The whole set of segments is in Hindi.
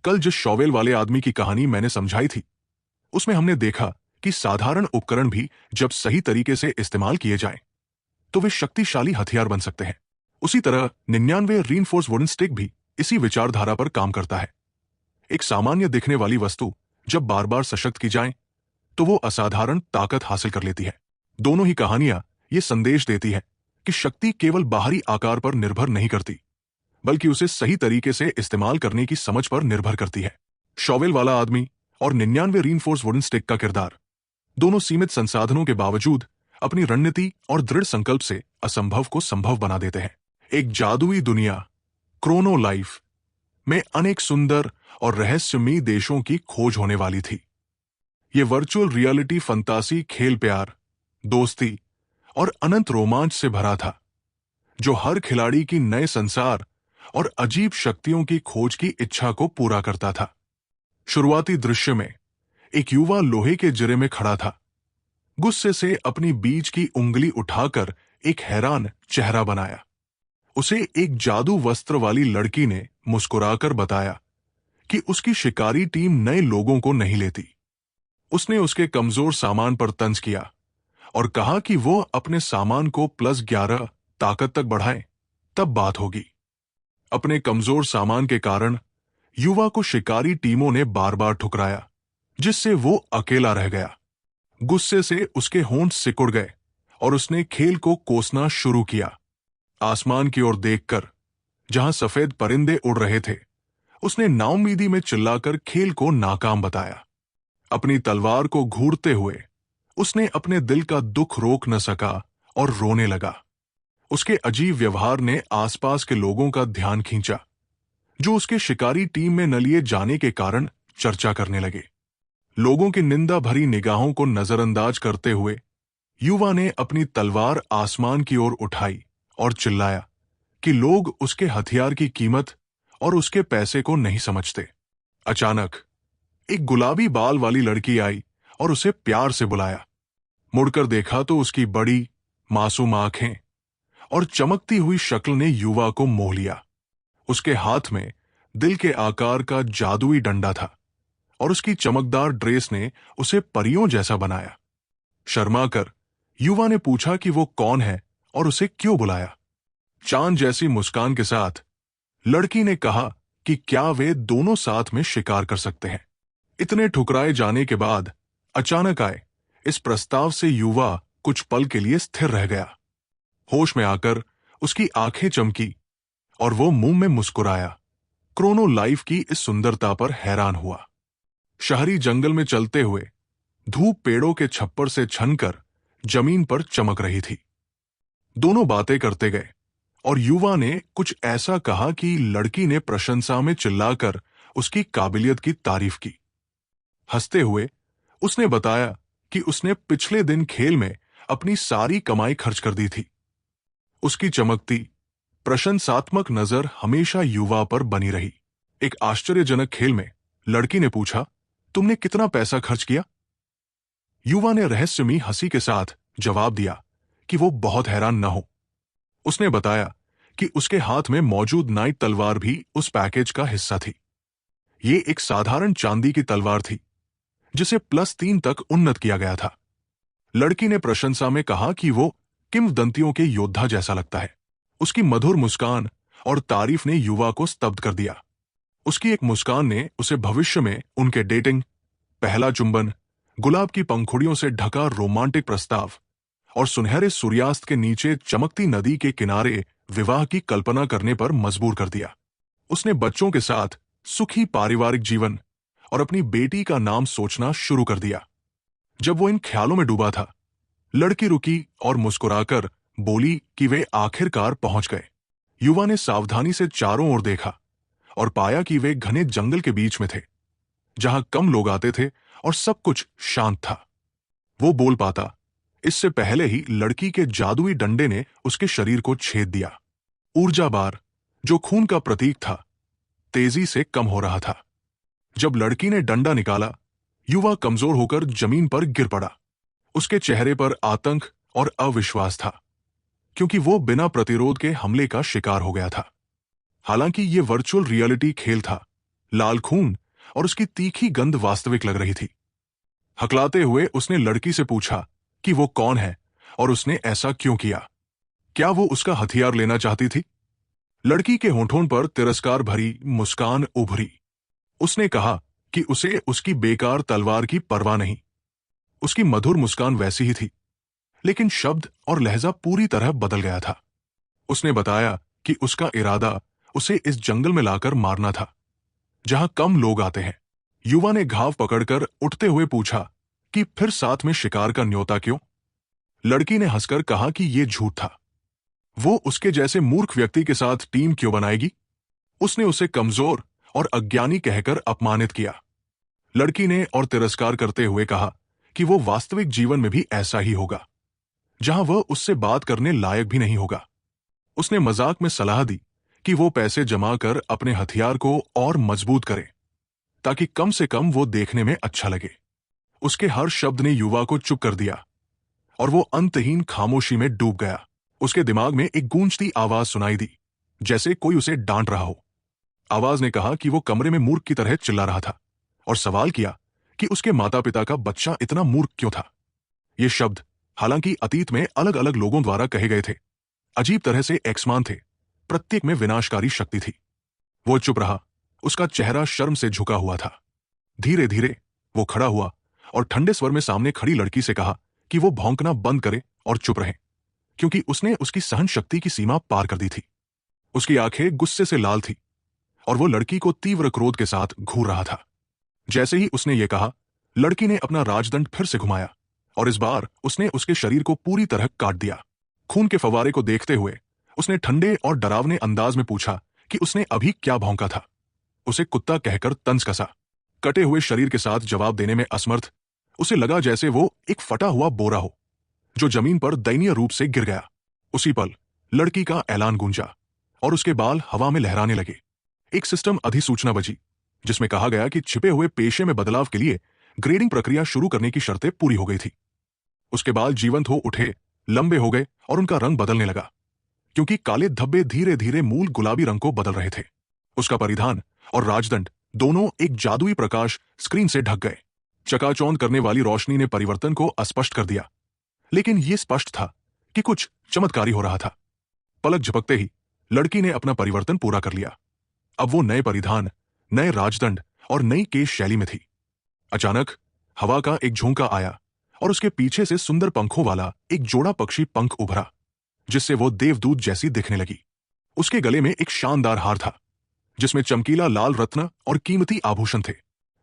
कल जिस शॉवेल वाले आदमी की कहानी मैंने समझाई थी, उसमें हमने देखा कि साधारण उपकरण भी जब सही तरीके से इस्तेमाल किए जाएं, तो वे शक्तिशाली हथियार बन सकते हैं। उसी तरह 99 रीइंफोर्स वुडन स्टिक भी इसी विचारधारा पर काम करता है। एक सामान्य दिखने वाली वस्तु जब बार बार सशक्त की जाए तो वो असाधारण ताकत हासिल कर लेती है। दोनों ही कहानियां ये संदेश देती है कि शक्ति केवल बाहरी आकार पर निर्भर नहीं करती, बल्कि उसे सही तरीके से इस्तेमाल करने की समझ पर निर्भर करती है। शॉवेल वाला आदमी और 99 रीइंफोर्स वुडन स्टिक का किरदार दोनों सीमित संसाधनों के बावजूद अपनी रणनीति और दृढ़ संकल्प से असंभव को संभव बना देते हैं। एक जादुई दुनिया क्रोनो लाइफ में अनेक सुंदर और रहस्यमयी देशों की खोज होने वाली थी। यह वर्चुअल रियलिटी फंतासी खेल प्यार, दोस्ती और अनंत रोमांच से भरा था, जो हर खिलाड़ी की नए संसार और अजीब शक्तियों की खोज की इच्छा को पूरा करता था। शुरुआती दृश्य में एक युवा लोहे के जिरे में खड़ा था, गुस्से से अपनी बीच की उंगली उठाकर एक हैरान चेहरा बनाया। उसे एक जादू वस्त्र वाली लड़की ने मुस्कुराकर बताया कि उसकी शिकारी टीम नए लोगों को नहीं लेती। उसने उसके कमजोर सामान पर तंज किया और कहा कि वो अपने सामान को +11 ताकत तक बढ़ाए, तब बात होगी। अपने कमजोर सामान के कारण युवा को शिकारी टीमों ने बार बार ठुकराया, जिससे वो अकेला रह गया। गुस्से से उसके होंठ सिकुड़ गए और उसने खेल को कोसना शुरू किया। आसमान की ओर देखकर, जहां सफेद परिंदे उड़ रहे थे, उसने नाउम्मीदी में चिल्लाकर खेल को नाकाम बताया। अपनी तलवार को घूरते हुए उसने अपने दिल का दुख रोक न सका और रोने लगा। उसके अजीब व्यवहार ने आसपास के लोगों का ध्यान खींचा, जो उसके शिकारी टीम में न लिए जाने के कारण चर्चा करने लगे। लोगों की निंदा भरी निगाहों को नजरअंदाज करते हुए युवा ने अपनी तलवार आसमान की ओर उठाई और चिल्लाया कि लोग उसके हथियार की कीमत और उसके पैसे को नहीं समझते। अचानक एक गुलाबी बाल वाली लड़की आई और उसे प्यार से बुलाया। मुड़कर देखा तो उसकी बड़ी मासूम आंखें और चमकती हुई शक्ल ने युवा को मोह लिया। उसके हाथ में दिल के आकार का जादुई डंडा था और उसकी चमकदार ड्रेस ने उसे परियों जैसा बनाया। शर्माकर युवा ने पूछा कि वो कौन है और उसे क्यों बुलाया। चांद जैसी मुस्कान के साथ लड़की ने कहा कि क्या वे दोनों साथ में शिकार कर सकते हैं। इतने ठुकराए जाने के बाद अचानक आए इस प्रस्ताव से युवा कुछ पल के लिए स्थिर रह गया। होश में आकर उसकी आंखें चमकी और वो मुंह में मुस्कुराया। क्रोनो लाइफ की इस सुंदरता पर हैरान हुआ। शहरी जंगल में चलते हुए धूप पेड़ों के छप्पर से छनकर जमीन पर चमक रही थी। दोनों बातें करते गए और युवा ने कुछ ऐसा कहा कि लड़की ने प्रशंसा में चिल्लाकर उसकी काबिलियत की तारीफ की। हंसते हुए उसने बताया कि उसने पिछले दिन खेल में अपनी सारी कमाई खर्च कर दी थी। उसकी चमकती प्रशंसात्मक नजर हमेशा युवा पर बनी रही। एक आश्चर्यजनक खेल में लड़की ने पूछा, तुमने कितना पैसा खर्च किया? युवा ने रहस्यमयी हंसी के साथ जवाब दिया कि वो बहुत हैरान न हो। उसने बताया कि उसके हाथ में मौजूद नाइट तलवार भी उस पैकेज का हिस्सा थी। ये एक साधारण चांदी की तलवार थी, जिसे +3 तक उन्नत किया गया था। लड़की ने प्रशंसा में कहा कि वो किंवदंतियों के योद्धा जैसा लगता है। उसकी मधुर मुस्कान और तारीफ ने युवा को स्तब्ध कर दिया। उसकी एक मुस्कान ने उसे भविष्य में उनके डेटिंग, पहला चुंबन, गुलाब की पंखुड़ियों से ढका रोमांटिक प्रस्ताव और सुनहरे सूर्यास्त के नीचे चमकती नदी के किनारे विवाह की कल्पना करने पर मजबूर कर दिया। उसने बच्चों के साथ सुखी पारिवारिक जीवन और अपनी बेटी का नाम सोचना शुरू कर दिया। जब वो इन ख्यालों में डूबा था, लड़की रुकी और मुस्कुराकर बोली कि वे आखिरकार पहुंच गए। युवा ने सावधानी से चारों ओर देखा और पाया कि वे घने जंगल के बीच में थे, जहां कम लोग आते थे और सब कुछ शांत था। वो बोल पाता इससे पहले ही लड़की के जादुई डंडे ने उसके शरीर को छेद दिया। ऊर्जा बार, जो खून का प्रतीक था, तेजी से कम हो रहा था। जब लड़की ने डंडा निकाला, युवा कमजोर होकर जमीन पर गिर पड़ा। उसके चेहरे पर आतंक और अविश्वास था, क्योंकि वो बिना प्रतिरोध के हमले का शिकार हो गया था। हालांकि ये वर्चुअल रियलिटी खेल था, लाल खून और उसकी तीखी गंध वास्तविक लग रही थी। हकलाते हुए उसने लड़की से पूछा कि वो कौन है और उसने ऐसा क्यों किया। क्या वो उसका हथियार लेना चाहती थी? लड़की के होंठों पर तिरस्कार भरी मुस्कान उभरी। उसने कहा कि उसे उसकी बेकार तलवार की परवाह नहीं। उसकी मधुर मुस्कान वैसी ही थी, लेकिन शब्द और लहजा पूरी तरह बदल गया था। उसने बताया कि उसका इरादा उसे इस जंगल में लाकर मारना था, जहां कम लोग आते हैं। युवा ने घाव पकड़कर उठते हुए पूछा कि फिर साथ में शिकार का न्योता क्यों? लड़की ने हंसकर कहा कि यह झूठ था। वो उसके जैसे मूर्ख व्यक्ति के साथ टीम क्यों बनाएगी? उसने उसे कमजोर और अज्ञानी कहकर अपमानित किया। लड़की ने और तिरस्कार करते हुए कहा कि वो वास्तविक जीवन में भी ऐसा ही होगा, जहां वह उससे बात करने लायक भी नहीं होगा। उसने मजाक में सलाह दी कि वो पैसे जमा कर अपने हथियार को और मजबूत करे, ताकि कम से कम वो देखने में अच्छा लगे। उसके हर शब्द ने युवा को चुप कर दिया और वो अंतहीन खामोशी में डूब गया। उसके दिमाग में एक गूंजती आवाज सुनाई दी, जैसे कोई उसे डांट रहा हो। आवाज ने कहा कि वो कमरे में मूर्ख की तरह चिल्ला रहा था और सवाल किया कि उसके माता पिता का बच्चा इतना मूर्ख क्यों था। ये शब्द हालांकि अतीत में अलग अलग लोगों द्वारा कहे गए थे, अजीब तरह से एकसमान थे। प्रत्येक में विनाशकारी शक्ति थी। वो चुप रहा, उसका चेहरा शर्म से झुका हुआ था। धीरे धीरे वो खड़ा हुआ और ठंडे स्वर में सामने खड़ी लड़की से कहा कि वो भौंकना बंद करे और चुप रहे, क्योंकि उसने उसकी सहन शक्ति की सीमा पार कर दी थी। उसकी आंखें गुस्से से लाल थी और वो लड़की को तीव्र क्रोध के साथ घूर रहा था। जैसे ही उसने ये कहा, लड़की ने अपना राजदंड फिर से घुमाया और इस बार उसने उसके शरीर को पूरी तरह काट दिया। खून के फवारे को देखते हुए उसने ठंडे और डरावने अंदाज में पूछा कि उसने अभी क्या भौंका था। उसे कुत्ता कहकर तंज कसा। कटे हुए शरीर के साथ जवाब देने में असमर्थ, उसे लगा जैसे वो एक फटा हुआ बोरा हो जो जमीन पर दयनीय रूप से गिर गया। उसी पल लड़की का ऐलान गूंजा और उसके बाल हवा में लहराने लगे। एक सिस्टम अधिसूचना बजी, जिसमें कहा गया कि छिपे हुए पेशे में बदलाव के लिए ग्रेडिंग प्रक्रिया शुरू करने की शर्तें पूरी हो गई थी। उसके बाल जीवंत हो उठे, लंबे हो गए और उनका रंग बदलने लगा, क्योंकि काले धब्बे धीरे धीरे मूल गुलाबी रंग को बदल रहे थे। उसका परिधान और राजदंड दोनों एक जादुई प्रकाश स्क्रीन से ढक गए। चकाचौंध करने वाली रोशनी ने परिवर्तन को अस्पष्ट कर दिया, लेकिन यह स्पष्ट था कि कुछ चमत्कारी हो रहा था। पलक झपकते ही लड़की ने अपना परिवर्तन पूरा कर लिया। अब वो नए परिधान, नए राजदंड और नई केश शैली में थी। अचानक हवा का एक झोंका आया और उसके पीछे से सुंदर पंखों वाला एक जोड़ा पक्षी पंख उभरा, जिससे वो देवदूत जैसी दिखने लगी। उसके गले में एक शानदार हार था, जिसमें चमकीला लाल रत्न और कीमती आभूषण थे।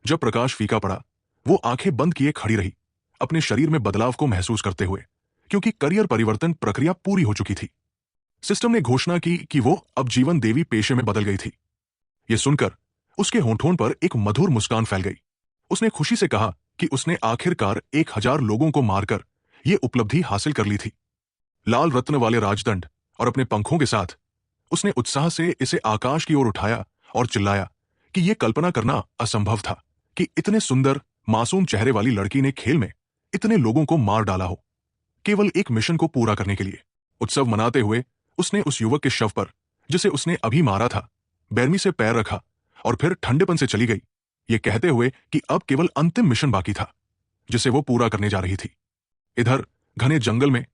जब प्रकाश फीका पड़ा, वो आंखें बंद किए खड़ी रही, अपने शरीर में बदलाव को महसूस करते हुए, क्योंकि करियर परिवर्तन प्रक्रिया पूरी हो चुकी थी। सिस्टम ने घोषणा की कि वो अब जीवन देवी पेशे में बदल गई थी। यह सुनकर उसके होंठों पर एक मधुर मुस्कान फैल गई। उसने खुशी से कहा कि उसने आखिरकार 1000 लोगों को मारकर यह उपलब्धि हासिल कर ली थी। लाल रत्न वाले राजदंड और अपने पंखों के साथ उसने उत्साह से इसे आकाश की ओर उठाया और चिल्लाया कि यह कल्पना करना असंभव था कि इतने सुंदर मासूम चेहरे वाली लड़की ने खेल में इतने लोगों को मार डाला हो, केवल एक मिशन को पूरा करने के लिए। उत्सव मनाते हुए उसने उस युवक के शव पर, जिसे उसने अभी मारा था, बेरमी से पैर रखा और फिर ठंडेपन से चली गई, ये कहते हुए कि अब केवल अंतिम मिशन बाकी था, जिसे वो पूरा करने जा रही थी। इधर घने जंगल में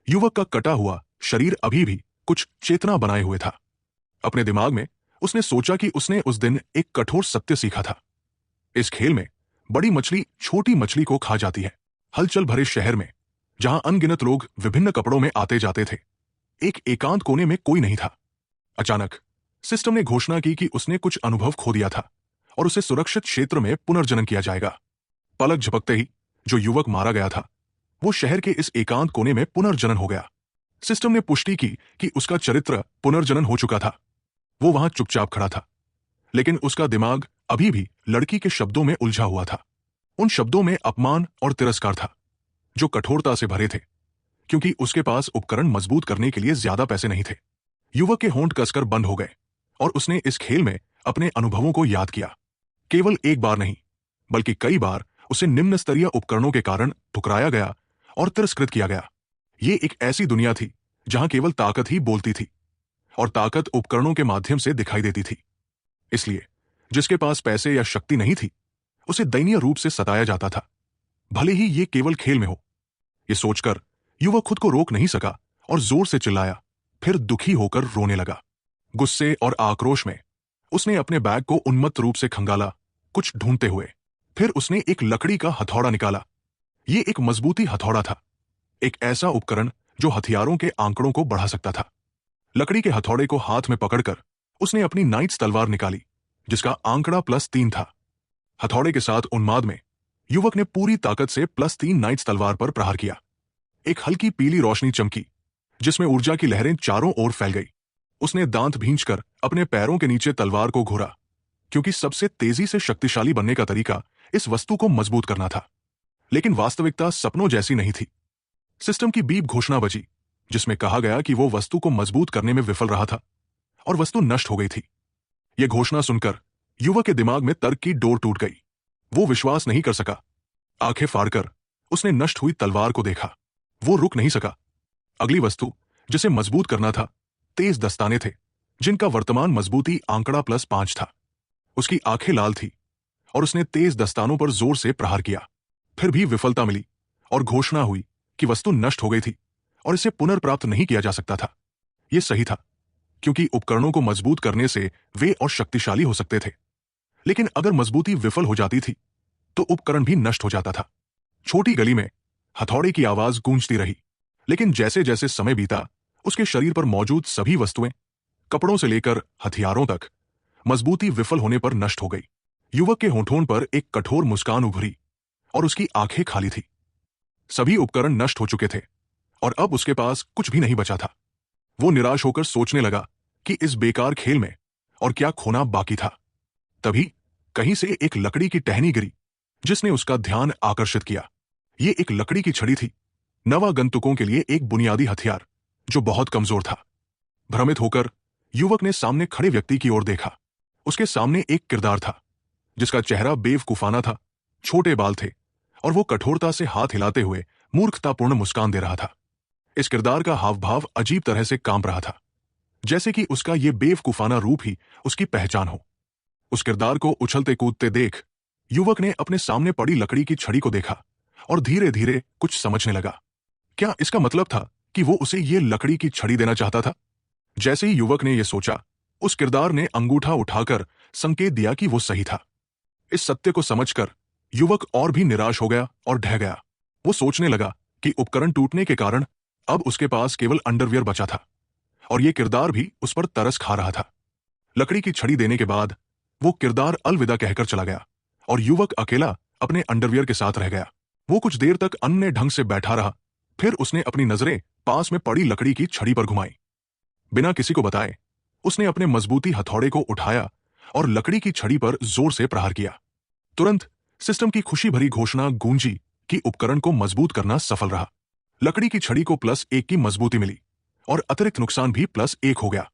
युवक का कटा हुआ शरीर अभी भी कुछ चेतना बनाए हुए था। अपने दिमाग में उसने सोचा कि उसने उस दिन एक कठोर सत्य सीखा था। इस खेल में बड़ी मछली छोटी मछली को खा जाती है। हलचल भरे शहर में, जहां अनगिनत लोग विभिन्न कपड़ों में आते जाते थे, एक एकांत कोने में कोई नहीं था। अचानक सिस्टम ने घोषणा की कि उसने कुछ अनुभव खो दिया था और उसे सुरक्षित क्षेत्र में पुनर्जनन किया जाएगा। पलक झपकते ही जो युवक मारा गया था, वो शहर के इस एकांत कोने में पुनर्जनन हो गया। सिस्टम ने पुष्टि की कि उसका चरित्र पुनर्जनन हो चुका था। वो वहां चुपचाप खड़ा था, लेकिन उसका दिमाग अभी भी लड़की के शब्दों में उलझा हुआ था। उन शब्दों में अपमान और तिरस्कार था, जो कठोरता से भरे थे, क्योंकि उसके पास उपकरण मजबूत करने के लिए ज्यादा पैसे नहीं थे। युवक के होंठ कसकर बंद हो गए और उसने इस खेल में अपने अनुभवों को याद किया। केवल एक बार नहीं, बल्कि कई बार उसे निम्न स्तरीय उपकरणों के कारण ठुकराया गया और तिरस्कृत किया गया। ये एक ऐसी दुनिया थी जहां केवल ताकत ही बोलती थी और ताकत उपकरणों के माध्यम से दिखाई देती थी। इसलिए जिसके पास पैसे या शक्ति नहीं थी, उसे दयनीय रूप से सताया जाता था, भले ही ये केवल खेल में हो। ये सोचकर युवक खुद को रोक नहीं सका और जोर से चिल्लाया, फिर दुखी होकर रोने लगा। गुस्से और आक्रोश में उसने अपने बैग को उन्मत्त रूप से खंगाला, कुछ ढूंढते हुए। फिर उसने एक लकड़ी का हथौड़ा निकाला। ये एक मजबूती हथौड़ा था, एक ऐसा उपकरण जो हथियारों के आंकड़ों को बढ़ा सकता था। लकड़ी के हथौड़े को हाथ में पकड़कर उसने अपनी नाइट्स तलवार निकाली, जिसका आंकड़ा +3 था। हथौड़े के साथ उन्माद में युवक ने पूरी ताकत से +3 नाइट्स तलवार पर प्रहार किया। एक हल्की पीली रोशनी चमकी, जिसमें ऊर्जा की लहरें चारों ओर फैल गई। उसने दांत भींचकर अपने पैरों के नीचे तलवार को घूरा, क्योंकि सबसे तेजी से शक्तिशाली बनने का तरीका इस वस्तु को मजबूत करना था। लेकिन वास्तविकता सपनों जैसी नहीं थी। सिस्टम की बीप घोषणा बजी, जिसमें कहा गया कि वो वस्तु को मजबूत करने में विफल रहा था और वस्तु नष्ट हो गई थी। यह घोषणा सुनकर युवक के दिमाग में तर्क की डोर टूट गई। वो विश्वास नहीं कर सका। आंखें फाड़कर उसने नष्ट हुई तलवार को देखा। वो रुक नहीं सका। अगली वस्तु जिसे मजबूत करना था, तेज दस्ताने थे, जिनका वर्तमान मजबूती आंकड़ा +5 था। उसकी आंखें लाल थी और उसने तेज दस्तानों पर जोर से प्रहार किया। फिर भी विफलता मिली और घोषणा हुई कि वस्तु नष्ट हो गई थी और इसे पुनर्प्राप्त नहीं किया जा सकता था। यह सही था, क्योंकि उपकरणों को मजबूत करने से वे और शक्तिशाली हो सकते थे। लेकिन अगर मजबूती विफल हो जाती थी, तो उपकरण भी नष्ट हो जाता था। छोटी गली में हथौड़े की आवाज गूंजती रही, लेकिन जैसे जैसे समय बीता, उसके शरीर पर मौजूद सभी वस्तुएं, कपड़ों से लेकर हथियारों तक, मजबूती विफल होने पर नष्ट हो गई। युवक के होठों पर एक कठोर मुस्कान उभरी और उसकी आंखें खाली थी। सभी उपकरण नष्ट हो चुके थे और अब उसके पास कुछ भी नहीं बचा था। वो निराश होकर सोचने लगा कि इस बेकार खेल में और क्या खोना बाकी था। तभी कहीं से एक लकड़ी की टहनी गिरी, जिसने उसका ध्यान आकर्षित किया। ये एक लकड़ी की छड़ी थी, नवागंतुकों के लिए एक बुनियादी हथियार जो बहुत कमजोर था। भ्रमित होकर युवक ने सामने खड़े व्यक्ति की ओर देखा। उसके सामने एक किरदार था, जिसका चेहरा बेवकूफाना था, छोटे बाल थे और वो कठोरता से हाथ हिलाते हुए मूर्खतापूर्ण मुस्कान दे रहा था। इस किरदार का हाव भाव अजीब तरह से कांप रहा था, जैसे कि उसका ये बेवकूफाना रूप ही उसकी पहचान हो। उस किरदार को उछलते कूदते देख युवक ने अपने सामने पड़ी लकड़ी की छड़ी को देखा और धीरे धीरे कुछ समझने लगा। क्या इसका मतलब था कि वो उसे ये लकड़ी की छड़ी देना चाहता था? जैसे ही युवक ने यह सोचा, उस किरदार ने अंगूठा उठाकर संकेत दिया कि वो सही था। इस सत्य को समझकर युवक और भी निराश हो गया और ढह गया। वो सोचने लगा कि उपकरण टूटने के कारण अब उसके पास केवल अंडरवियर बचा था और ये किरदार भी उस पर तरस खा रहा था। लकड़ी की छड़ी देने के बाद वो किरदार अलविदा कहकर चला गया और युवक अकेला अपने अंडरवियर के साथ रह गया। वो कुछ देर तक अन्य ढंग से बैठा रहा, फिर उसने अपनी नजरें पास में पड़ी लकड़ी की छड़ी पर घुमाई। बिना किसी को बताए उसने अपने मजबूती हथौड़े को उठाया और लकड़ी की छड़ी पर जोर से प्रहार किया। तुरंत सिस्टम की खुशी भरी घोषणा गूंजी कि उपकरण को मजबूत करना सफल रहा। लकड़ी की छड़ी को +1 की मजबूती मिली और अतिरिक्त नुकसान भी +1 हो गया।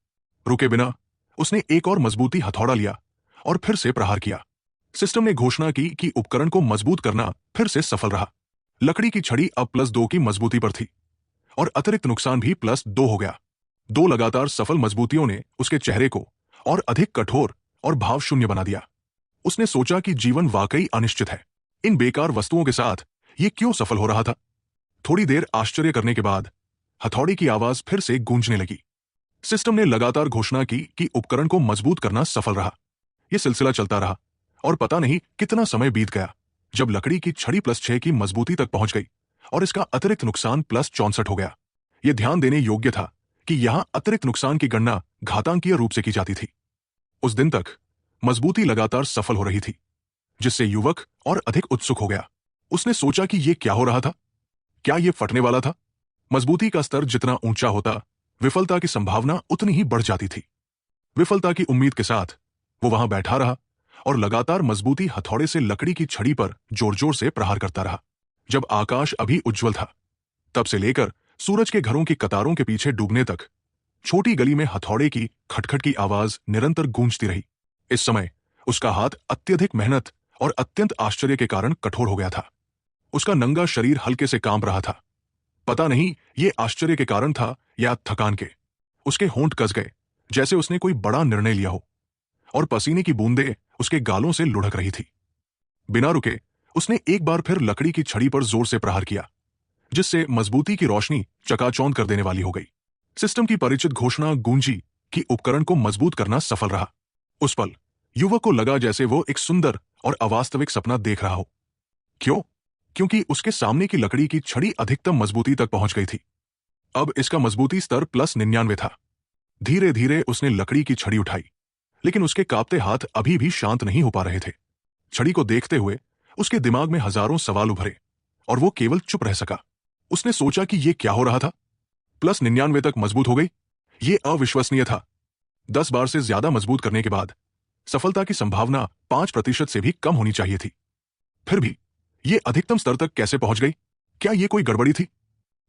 रुके बिना उसने एक और मजबूती हथौड़ा लिया और फिर से प्रहार किया। सिस्टम ने घोषणा की कि उपकरण को मजबूत करना फिर से सफल रहा। लकड़ी की छड़ी अब +2 की मजबूती पर थी और अतिरिक्त नुकसान भी +2 हो गया। 2 लगातार सफल मजबूतियों ने उसके चेहरे को और अधिक कठोर और भावशून्य बना दिया। उसने सोचा कि जीवन वाकई अनिश्चित है। इन बेकार वस्तुओं के साथ ये क्यों सफल हो रहा था? थोड़ी देर आश्चर्य करने के बाद हथौड़ी की आवाज फिर से गूंजने लगी। सिस्टम ने लगातार घोषणा की कि उपकरण को मजबूत करना सफल रहा। यह सिलसिला चलता रहा और पता नहीं कितना समय बीत गया जब लकड़ी की छड़ी +6 की मजबूती तक पहुंच गई और इसका अतिरिक्त नुकसान +64 हो गया। यह ध्यान देने योग्य था कि यहां अतिरिक्त नुकसान की गणना घातांकीय रूप से की जाती थी। उस दिन तक मजबूती लगातार सफल हो रही थी, जिससे युवक और अधिक उत्सुक हो गया। उसने सोचा कि यह क्या हो रहा था? क्या यह फटने वाला था? मजबूती का स्तर जितना ऊंचा होता, विफलता की संभावना उतनी ही बढ़ जाती थी। विफलता की उम्मीद के साथ वो वहां बैठा रहा और लगातार मजबूती हथौड़े से लकड़ी की छड़ी पर जोर जोर से प्रहार करता रहा। जब आकाश अभी उज्जवल था, तब से लेकर सूरज के घरों की कतारों के पीछे डूबने तक छोटी गली में हथौड़े की खटखट की आवाज निरंतर गूंजती रही। इस समय उसका हाथ अत्यधिक मेहनत और अत्यंत आश्चर्य के कारण कठोर हो गया था। उसका नंगा शरीर हल्के से कांप रहा था। पता नहीं ये आश्चर्य के कारण था या थकान के। उसके होंठ कस गए, जैसे उसने कोई बड़ा निर्णय लिया हो। और पसीने की बूंदें उसके गालों से लुढ़क रही थी। बिना रुके उसने एक बार फिर लकड़ी की छड़ी पर जोर से प्रहार किया, जिससे मजबूती की रोशनी चकाचौंध कर देने वाली हो गई। सिस्टम की परिचित घोषणा गूंजी कि उपकरण को मजबूत करना सफल रहा। उस पल युवक को लगा जैसे वो एक सुंदर और अवास्तविक सपना देख रहा हो। क्यों? क्योंकि उसके सामने की लकड़ी की छड़ी अधिकतम मजबूती तक पहुंच गई थी। अब इसका मजबूती स्तर +99 था। धीरे धीरे उसने लकड़ी की छड़ी उठाई, लेकिन उसके कांपते हाथ अभी भी शांत नहीं हो पा रहे थे। छड़ी को देखते हुए उसके दिमाग में हजारों सवाल उभरे और वो केवल चुप रह सका। उसने सोचा कि ये क्या हो रहा था? +99 तक मजबूत हो गई। ये अविश्वसनीय था। 10 बार से ज्यादा मजबूत करने के बाद सफलता की संभावना 5% से भी कम होनी चाहिए थी। फिर भी ये अधिकतम स्तर तक कैसे पहुंच गई? क्या ये कोई गड़बड़ी थी?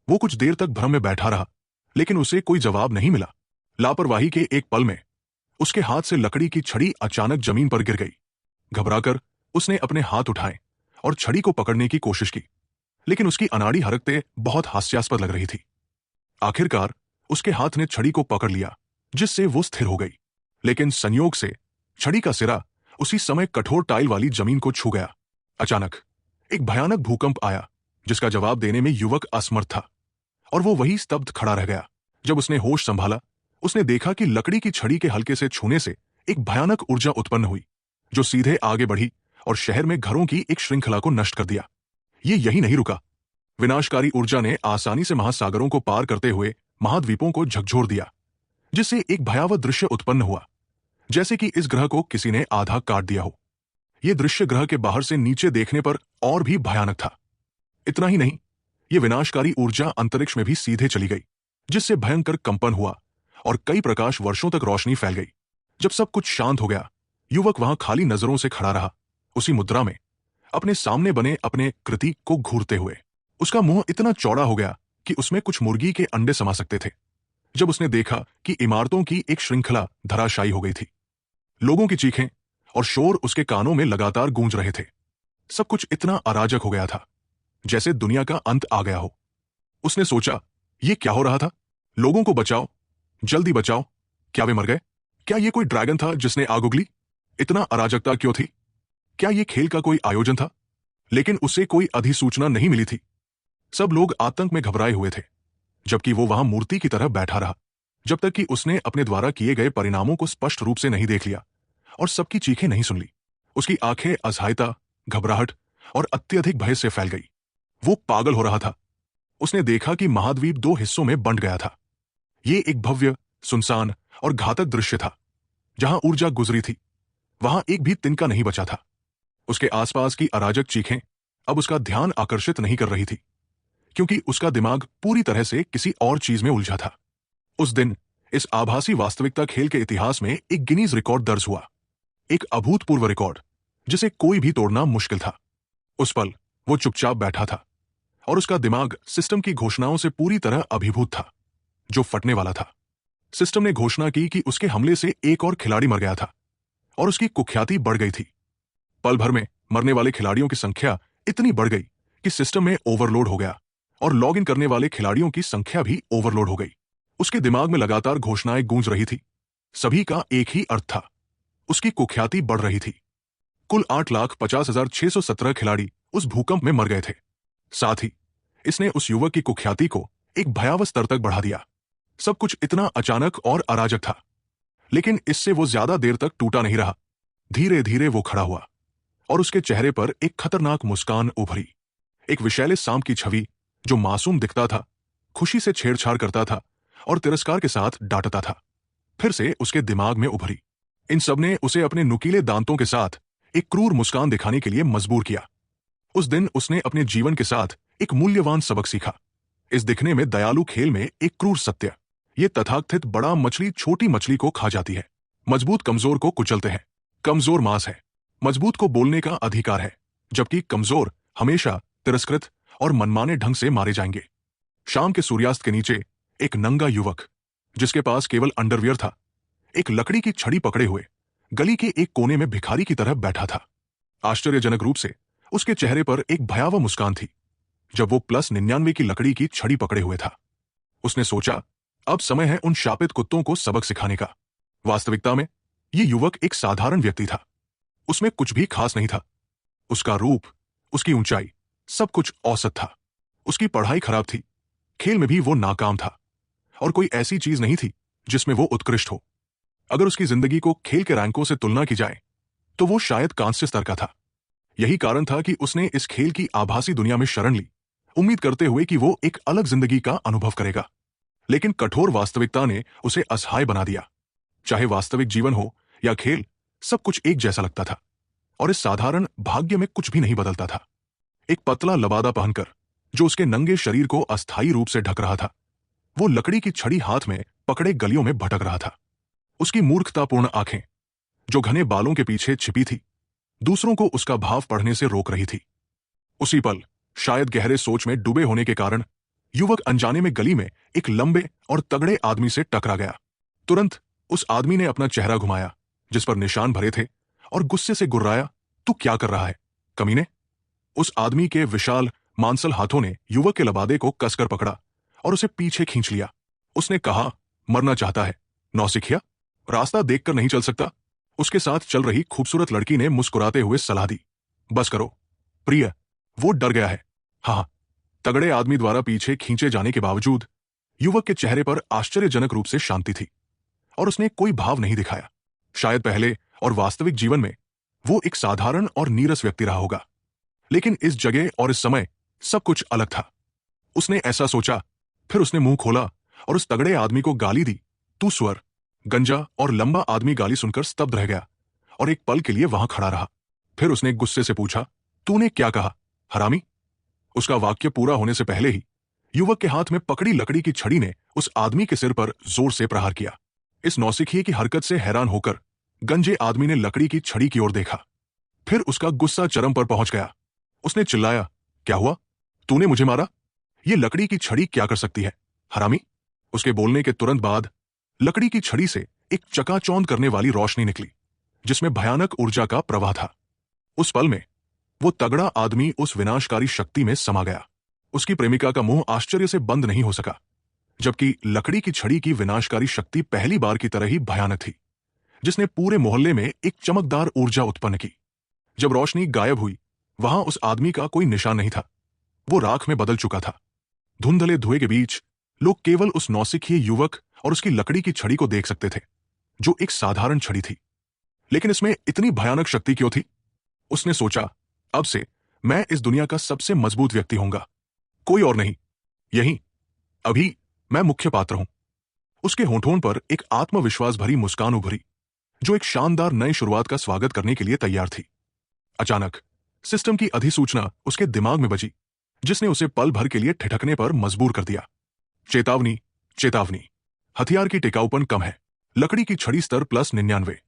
वो कुछ देर तक भ्रम में बैठा रहा, लेकिन उसे कोई जवाब नहीं मिला। लापरवाही के एक पल में उसके हाथ से लकड़ी की छड़ी अचानक जमीन पर गिर गई। घबराकर उसने अपने हाथ उठाए और छड़ी को पकड़ने की कोशिश की, लेकिन उसकी अनाड़ी हरकतें बहुत हास्यास्पद लग रही थी। आखिरकार उसके हाथ ने छड़ी को पकड़ लिया, जिससे वो स्थिर हो गई। लेकिन संयोग से छड़ी का सिरा उसी समय कठोर टाइल वाली जमीन को छू गया। अचानक एक भयानक भूकंप आया, जिसका जवाब देने में युवक असमर्थ था, और वो वही स्तब्ध खड़ा रह गया। जब उसने होश संभाला, उसने देखा कि लकड़ी की छड़ी के हल्के से छूने से एक भयानक ऊर्जा उत्पन्न हुई, जो सीधे आगे बढ़ी और शहर में घरों की एक श्रृंखला को नष्ट कर दिया। ये यही नहीं रुका। विनाशकारी ऊर्जा ने आसानी से महासागरों को पार करते हुए महाद्वीपों को झकझोर दिया, जिससे एक भयावह दृश्य उत्पन्न हुआ, जैसे कि इस ग्रह को किसी ने आधा काट दिया हो। यह दृश्य ग्रह के बाहर से नीचे देखने पर और भी भयानक था। इतना ही नहीं, यह विनाशकारी ऊर्जा अंतरिक्ष में भी सीधे चली गई, जिससे भयंकर कंपन हुआ और कई प्रकाश वर्षों तक रोशनी फैल गई। जब सब कुछ शांत हो गया, युवक वहां खाली नजरों से खड़ा रहा, उसी मुद्रा में, अपने सामने बने अपने कृति को घूरते हुए। उसका मुंह इतना चौड़ा हो गया कि उसमें कुछ मुर्गी के अंडे समा सकते थे। जब उसने देखा कि इमारतों की एक श्रृंखला धराशायी हो गई थी, लोगों की चीखें और शोर उसके कानों में लगातार गूंज रहे थे। सब कुछ इतना अराजक हो गया था, जैसे दुनिया का अंत आ गया हो। उसने सोचा, ये क्या हो रहा था? लोगों को बचाओ, जल्दी बचाओ। क्या वे मर गए? क्या ये कोई ड्रैगन था जिसने आग उगली? इतना अराजकता क्यों थी? क्या ये खेल का कोई आयोजन था? लेकिन उसे कोई अधिसूचना नहीं मिली थी। सब लोग आतंक में घबराए हुए थे, जबकि वो वहां मूर्ति की तरह बैठा रहा, जब तक कि उसने अपने द्वारा किए गए परिणामों को स्पष्ट रूप से नहीं देख लिया और सबकी चीखें नहीं सुन ली। उसकी आंखें असहायता, घबराहट और अत्यधिक भय से फैल गई। वो पागल हो रहा था। उसने देखा कि महाद्वीप 2 हिस्सों में बंट गया था। ये एक भव्य, सुनसान और घातक दृश्य था। जहां ऊर्जा गुजरी थी, वहां एक भी तिनका नहीं बचा था। उसके आसपास की अराजक चीखें अब उसका ध्यान आकर्षित नहीं कर रही थी, क्योंकि उसका दिमाग पूरी तरह से किसी और चीज में उलझा था। उस दिन इस आभासी वास्तविकता खेल के इतिहास में एक गिनीज रिकॉर्ड दर्ज हुआ, एक अभूतपूर्व रिकॉर्ड जिसे कोई भी तोड़ना मुश्किल था। उस पल वो चुपचाप बैठा था और उसका दिमाग सिस्टम की घोषणाओं से पूरी तरह अभिभूत था, जो फटने वाला था। सिस्टम ने घोषणा की कि उसके हमले से एक और खिलाड़ी मर गया था और उसकी कुख्याति बढ़ गई थी। पल भर में मरने वाले खिलाड़ियों की संख्या इतनी बढ़ गई कि सिस्टम में ओवरलोड हो गया और लॉग इन करने वाले खिलाड़ियों की संख्या भी ओवरलोड हो गई। उसके दिमाग में लगातार घोषणाएं गूंज रही थी। सभी का एक ही अर्थ था, उसकी कुख्याति बढ़ रही थी। कुल 8,50,617 खिलाड़ी उस भूकंप में मर गए थे। साथ ही इसने उस युवक की कुख्याति को एक भयावह स्तर तक बढ़ा दिया। सब कुछ इतना अचानक और अराजक था, लेकिन इससे वो ज्यादा देर तक टूटा नहीं रहा। धीरे धीरे वो खड़ा हुआ और उसके चेहरे पर एक खतरनाक मुस्कान उभरी। एक विषैले सांप की छवि, जो मासूम दिखता था, खुशी से छेड़छाड़ करता था और तिरस्कार के साथ डांटता था, फिर से उसके दिमाग में उभरी। इन सब ने उसे अपने नुकीले दांतों के साथ एक क्रूर मुस्कान दिखाने के लिए मजबूर किया। उस दिन उसने अपने जीवन के साथ एक मूल्यवान सबक सीखा। इस दिखने में दयालु खेल में एक क्रूर सत्य, ये तथाकथित बड़ा मछली छोटी मछली को खा जाती है। मजबूत कमजोर को कुचलते हैं। कमजोर मांस है, मजबूत को बोलने का अधिकार है, जबकि कमजोर हमेशा तिरस्कृत और मनमाने ढंग से मारे जाएंगे। शाम के सूर्यास्त के नीचे एक नंगा युवक, जिसके पास केवल अंडरवियर था, एक लकड़ी की छड़ी पकड़े हुए गली के एक कोने में भिखारी की तरह बैठा था। आश्चर्यजनक रूप से उसके चेहरे पर एक भयावह मुस्कान थी जब वो +99 की लकड़ी की छड़ी पकड़े हुए था। उसने सोचा, अब समय है उन शापित कुत्तों को सबक सिखाने का। वास्तविकता में ये युवक एक साधारण व्यक्ति था। उसमें कुछ भी खास नहीं था। उसका रूप, उसकी ऊंचाई, सब कुछ औसत था। उसकी पढ़ाई खराब थी, खेल में भी वो नाकाम था, और कोई ऐसी चीज नहीं थी जिसमें वो उत्कृष्ट हो। अगर उसकी जिंदगी को खेल के रैंकों से तुलना की जाए तो वो शायद कांस्य स्तर का था। यही कारण था कि उसने इस खेल की आभासी दुनिया में शरण ली, उम्मीद करते हुए कि वो एक अलग जिंदगी का अनुभव करेगा। लेकिन कठोर वास्तविकता ने उसे असहाय बना दिया। चाहे वास्तविक जीवन हो या खेल, सब कुछ एक जैसा लगता था, और इस साधारण भाग्य में कुछ भी नहीं बदलता था। एक पतला लबादा पहनकर, जो उसके नंगे शरीर को अस्थायी रूप से ढक रहा था, वो लकड़ी की छड़ी हाथ में पकड़े गलियों में भटक रहा था। उसकी मूर्खतापूर्ण आंखें, जो घने बालों के पीछे छिपी थी, दूसरों को उसका भाव पढ़ने से रोक रही थी। उसी पल, शायद गहरे सोच में डूबे होने के कारण, युवक अनजाने में गली में एक लंबे और तगड़े आदमी से टकरा गया। तुरंत उस आदमी ने अपना चेहरा घुमाया, जिस पर निशान भरे थे, और गुस्से से गुर्राया, "तू क्या कर रहा है, कमीने?" उस आदमी के विशाल मांसल हाथों ने युवक के लबादे को कसकर पकड़ा और उसे पीछे खींच लिया। उसने कहा, "मरना चाहता है, नौसिखिया? रास्ता देखकर नहीं चल सकता?" उसके साथ चल रही खूबसूरत लड़की ने मुस्कुराते हुए सलाह दी, "बस करो, प्रिय, वो डर गया है।" हाँ, तगड़े आदमी द्वारा पीछे खींचे जाने के बावजूद युवक के चेहरे पर आश्चर्यजनक रूप से शांति थी, और उसने कोई भाव नहीं दिखाया। शायद पहले और वास्तविक जीवन में वो एक साधारण और नीरस व्यक्ति रहा होगा, लेकिन इस जगह और इस समय सब कुछ अलग था। उसने ऐसा सोचा, फिर उसने मुंह खोला और उस तगड़े आदमी को गाली दी। "तू स्वर।" गंजा और लंबा आदमी गाली सुनकर स्तब्ध रह गया और एक पल के लिए वहां खड़ा रहा। फिर उसने गुस्से से पूछा, "तूने क्या कहा, हरामी?" उसका वाक्य पूरा होने से पहले ही युवक के हाथ में पकड़ी लकड़ी की छड़ी ने उस आदमी के सिर पर जोर से प्रहार किया। इस नौसिखिए की हरकत से हैरान होकर गंजे आदमी ने लकड़ी की छड़ी की ओर देखा। फिर उसका गुस्सा चरम पर पहुंच गया। उसने चिल्लाया, "क्या हुआ? तूने मुझे मारा? ये लकड़ी की छड़ी क्या कर सकती है, हरामी?" उसके बोलने के तुरंत बाद लकड़ी की छड़ी से एक चकाचौंध करने वाली रोशनी निकली, जिसमें भयानक ऊर्जा का प्रवाह था। उस पल में वो तगड़ा आदमी उस विनाशकारी शक्ति में समा गया। उसकी प्रेमिका का मुंह आश्चर्य से बंद नहीं हो सका, जबकि लकड़ी की छड़ी की विनाशकारी शक्ति पहली बार की तरह ही भयानक थी, जिसने पूरे मोहल्ले में एक चमकदार ऊर्जा उत्पन्न की। जब रोशनी गायब हुई, वहां उस आदमी का कोई निशान नहीं था। वो राख में बदल चुका था। धुंधले धुएं के बीच लोग केवल उस नौसिखिए युवक और उसकी लकड़ी की छड़ी को देख सकते थे, जो एक साधारण छड़ी थी। लेकिन इसमें इतनी भयानक शक्ति क्यों थी? उसने सोचा, अब से मैं इस दुनिया का सबसे मजबूत व्यक्ति होऊंगा, कोई और नहीं। यही, अभी मैं मुख्य पात्र हूं। उसके होंठों पर एक आत्मविश्वास भरी मुस्कान उभरी, जो एक शानदार नई शुरुआत का स्वागत करने के लिए तैयार थी। अचानक सिस्टम की अधिसूचना उसके दिमाग में बजी, जिसने उसे पल भर के लिए ठिठकने पर मजबूर कर दिया। चेतावनी, चेतावनी, हथियार की टिकाऊपन कम है। लकड़ी की छड़ी स्तर +99,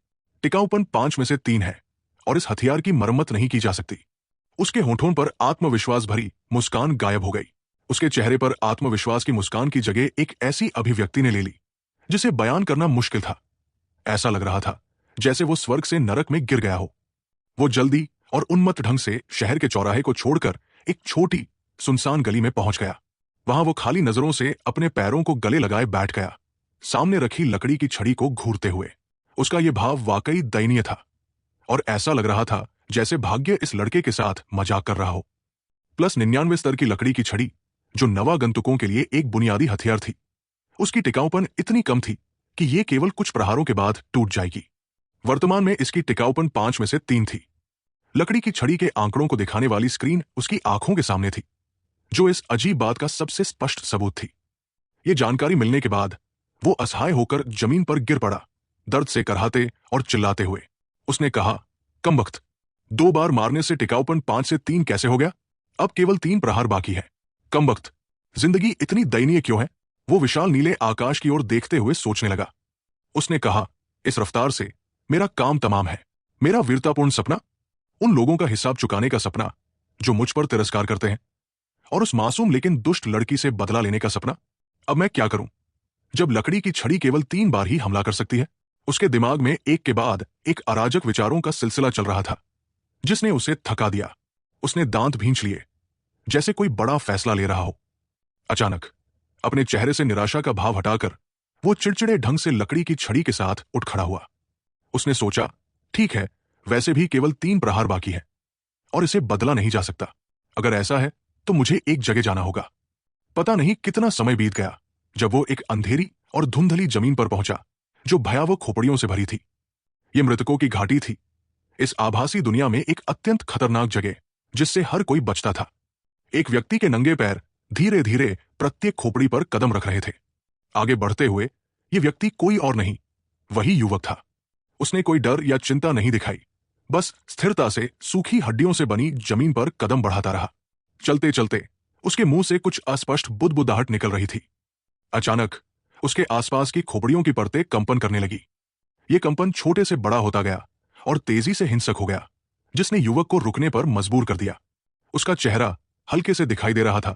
टिकाऊपन 5 में से 3 है, और इस हथियार की मरम्मत नहीं की जा सकती। उसके होंठों पर आत्मविश्वास भरी मुस्कान गायब हो गई। उसके चेहरे पर आत्मविश्वास की मुस्कान की जगह एक ऐसी अभिव्यक्ति ने ले ली जिसे बयान करना मुश्किल था। ऐसा लग रहा था जैसे वो स्वर्ग से नरक में गिर गया हो। वो जल्दी और उन्मत्त ढंग से शहर के चौराहे को छोड़कर एक छोटी सुनसान गली में पहुंच गया। वहां वो खाली नजरों से अपने पैरों को गले लगाए बैठ गया, सामने रखी लकड़ी की छड़ी को घूरते हुए। उसका यह भाव वाकई दयनीय था, और ऐसा लग रहा था जैसे भाग्य इस लड़के के साथ मजाक कर रहा हो। +99 स्तर की लकड़ी की छड़ी, जो नवागंतुकों के लिए एक बुनियादी हथियार थी, उसकी टिकाऊपन इतनी कम थी कि ये केवल कुछ प्रहारों के बाद टूट जाएगी। वर्तमान में इसकी टिकाऊपन 5 में से 3 थी। लकड़ी की छड़ी के आंकड़ों को दिखाने वाली स्क्रीन उसकी आंखों के सामने थी, जो इस अजीब बात का सबसे स्पष्ट सबूत थी। ये जानकारी मिलने के बाद वो असहाय होकर जमीन पर गिर पड़ा, दर्द से कराहते और चिल्लाते हुए। उसने कहा, "कमबख्त, 2 बार मारने से टिकाऊपन 5 से 3 कैसे हो गया? अब केवल 3 प्रहार बाकी है। कमबख्त, जिंदगी इतनी दयनीय क्यों है?" वो विशाल नीले आकाश की ओर देखते हुए सोचने लगा। उसने कहा, "इस रफ्तार से मेरा काम तमाम है। मेरा वीरतापूर्ण सपना, उन लोगों का हिसाब चुकाने का सपना जो मुझ पर तिरस्कार करते हैं, और उस मासूम लेकिन दुष्ट लड़की से बदला लेने का सपना। अब मैं क्या करूं, जब लकड़ी की छड़ी केवल 3 बार ही हमला कर सकती है?" उसके दिमाग में एक के बाद एक अराजक विचारों का सिलसिला चल रहा था, जिसने उसे थका दिया। उसने दांत भींच लिए, जैसे कोई बड़ा फैसला ले रहा हो। अचानक अपने चेहरे से निराशा का भाव हटाकर वो चिड़चिड़े ढंग से लकड़ी की छड़ी के साथ उठ खड़ा हुआ। उसने सोचा, ठीक है, वैसे भी केवल 3 प्रहार बाकी है और इसे बदला नहीं जा सकता। अगर ऐसा है तो मुझे एक जगह जाना होगा। पता नहीं कितना समय बीत गया जब वो एक अंधेरी और धुंधली जमीन पर पहुंचा जो भयावह खोपड़ियों से भरी थी। ये मृतकों की घाटी थी, इस आभासी दुनिया में एक अत्यंत खतरनाक जगह जिससे हर कोई बचता था। एक व्यक्ति के नंगे पैर धीरे धीरे प्रत्येक खोपड़ी पर कदम रख रहे थे। आगे बढ़ते हुए ये व्यक्ति कोई और नहीं, वही युवक था। उसने कोई डर या चिंता नहीं दिखाई, बस स्थिरता से सूखी हड्डियों से बनी जमीन पर कदम बढ़ाता रहा। चलते चलते उसके मुंह से कुछ अस्पष्ट बुदबुदाहट निकल रही थी। अचानक उसके आसपास की खोपड़ियों की परतें कंपन करने लगी। ये कंपन छोटे से बड़ा होता गया और तेजी से हिंसक हो गया, जिसने युवक को रुकने पर मजबूर कर दिया। उसका चेहरा हल्के से दिखाई दे रहा था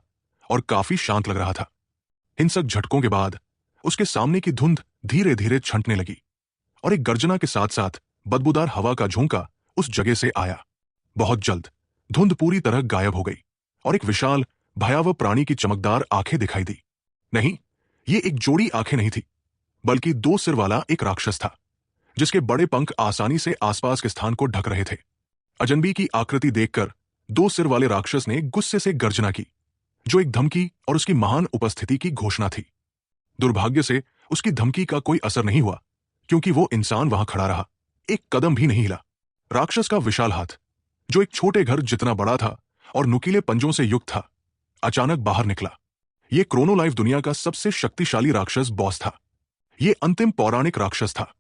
और काफी शांत लग रहा था। हिंसक झटकों के बाद उसके सामने की धुंध धीरे धीरे छंटने लगी और एक गर्जना के साथ साथ बदबूदार हवा का झोंका उस जगह से आया। बहुत जल्द धुंध पूरी तरह गायब हो गई और एक विशाल भयावह प्राणी की चमकदार आंखें दिखाई दी। नहीं, ये एक जोड़ी आंखें नहीं थी, बल्कि 2 सिर वाला एक राक्षस था, जिसके बड़े पंख आसानी से आसपास के स्थान को ढक रहे थे। अजनबी की आकृति देखकर 2 सिर वाले राक्षस ने गुस्से से गर्जना की, जो एक धमकी और उसकी महान उपस्थिति की घोषणा थी। दुर्भाग्य से उसकी धमकी का कोई असर नहीं हुआ, क्योंकि वो इंसान वहां खड़ा रहा, एक कदम भी नहीं हिला। राक्षस का विशाल हाथ, जो एक छोटे घर जितना बड़ा था और नुकीले पंजों से युक्त था, अचानक बाहर निकला। यह क्रोनोलाइफ दुनिया का सबसे शक्तिशाली राक्षस बॉस था। यह अंतिम पौराणिक राक्षस था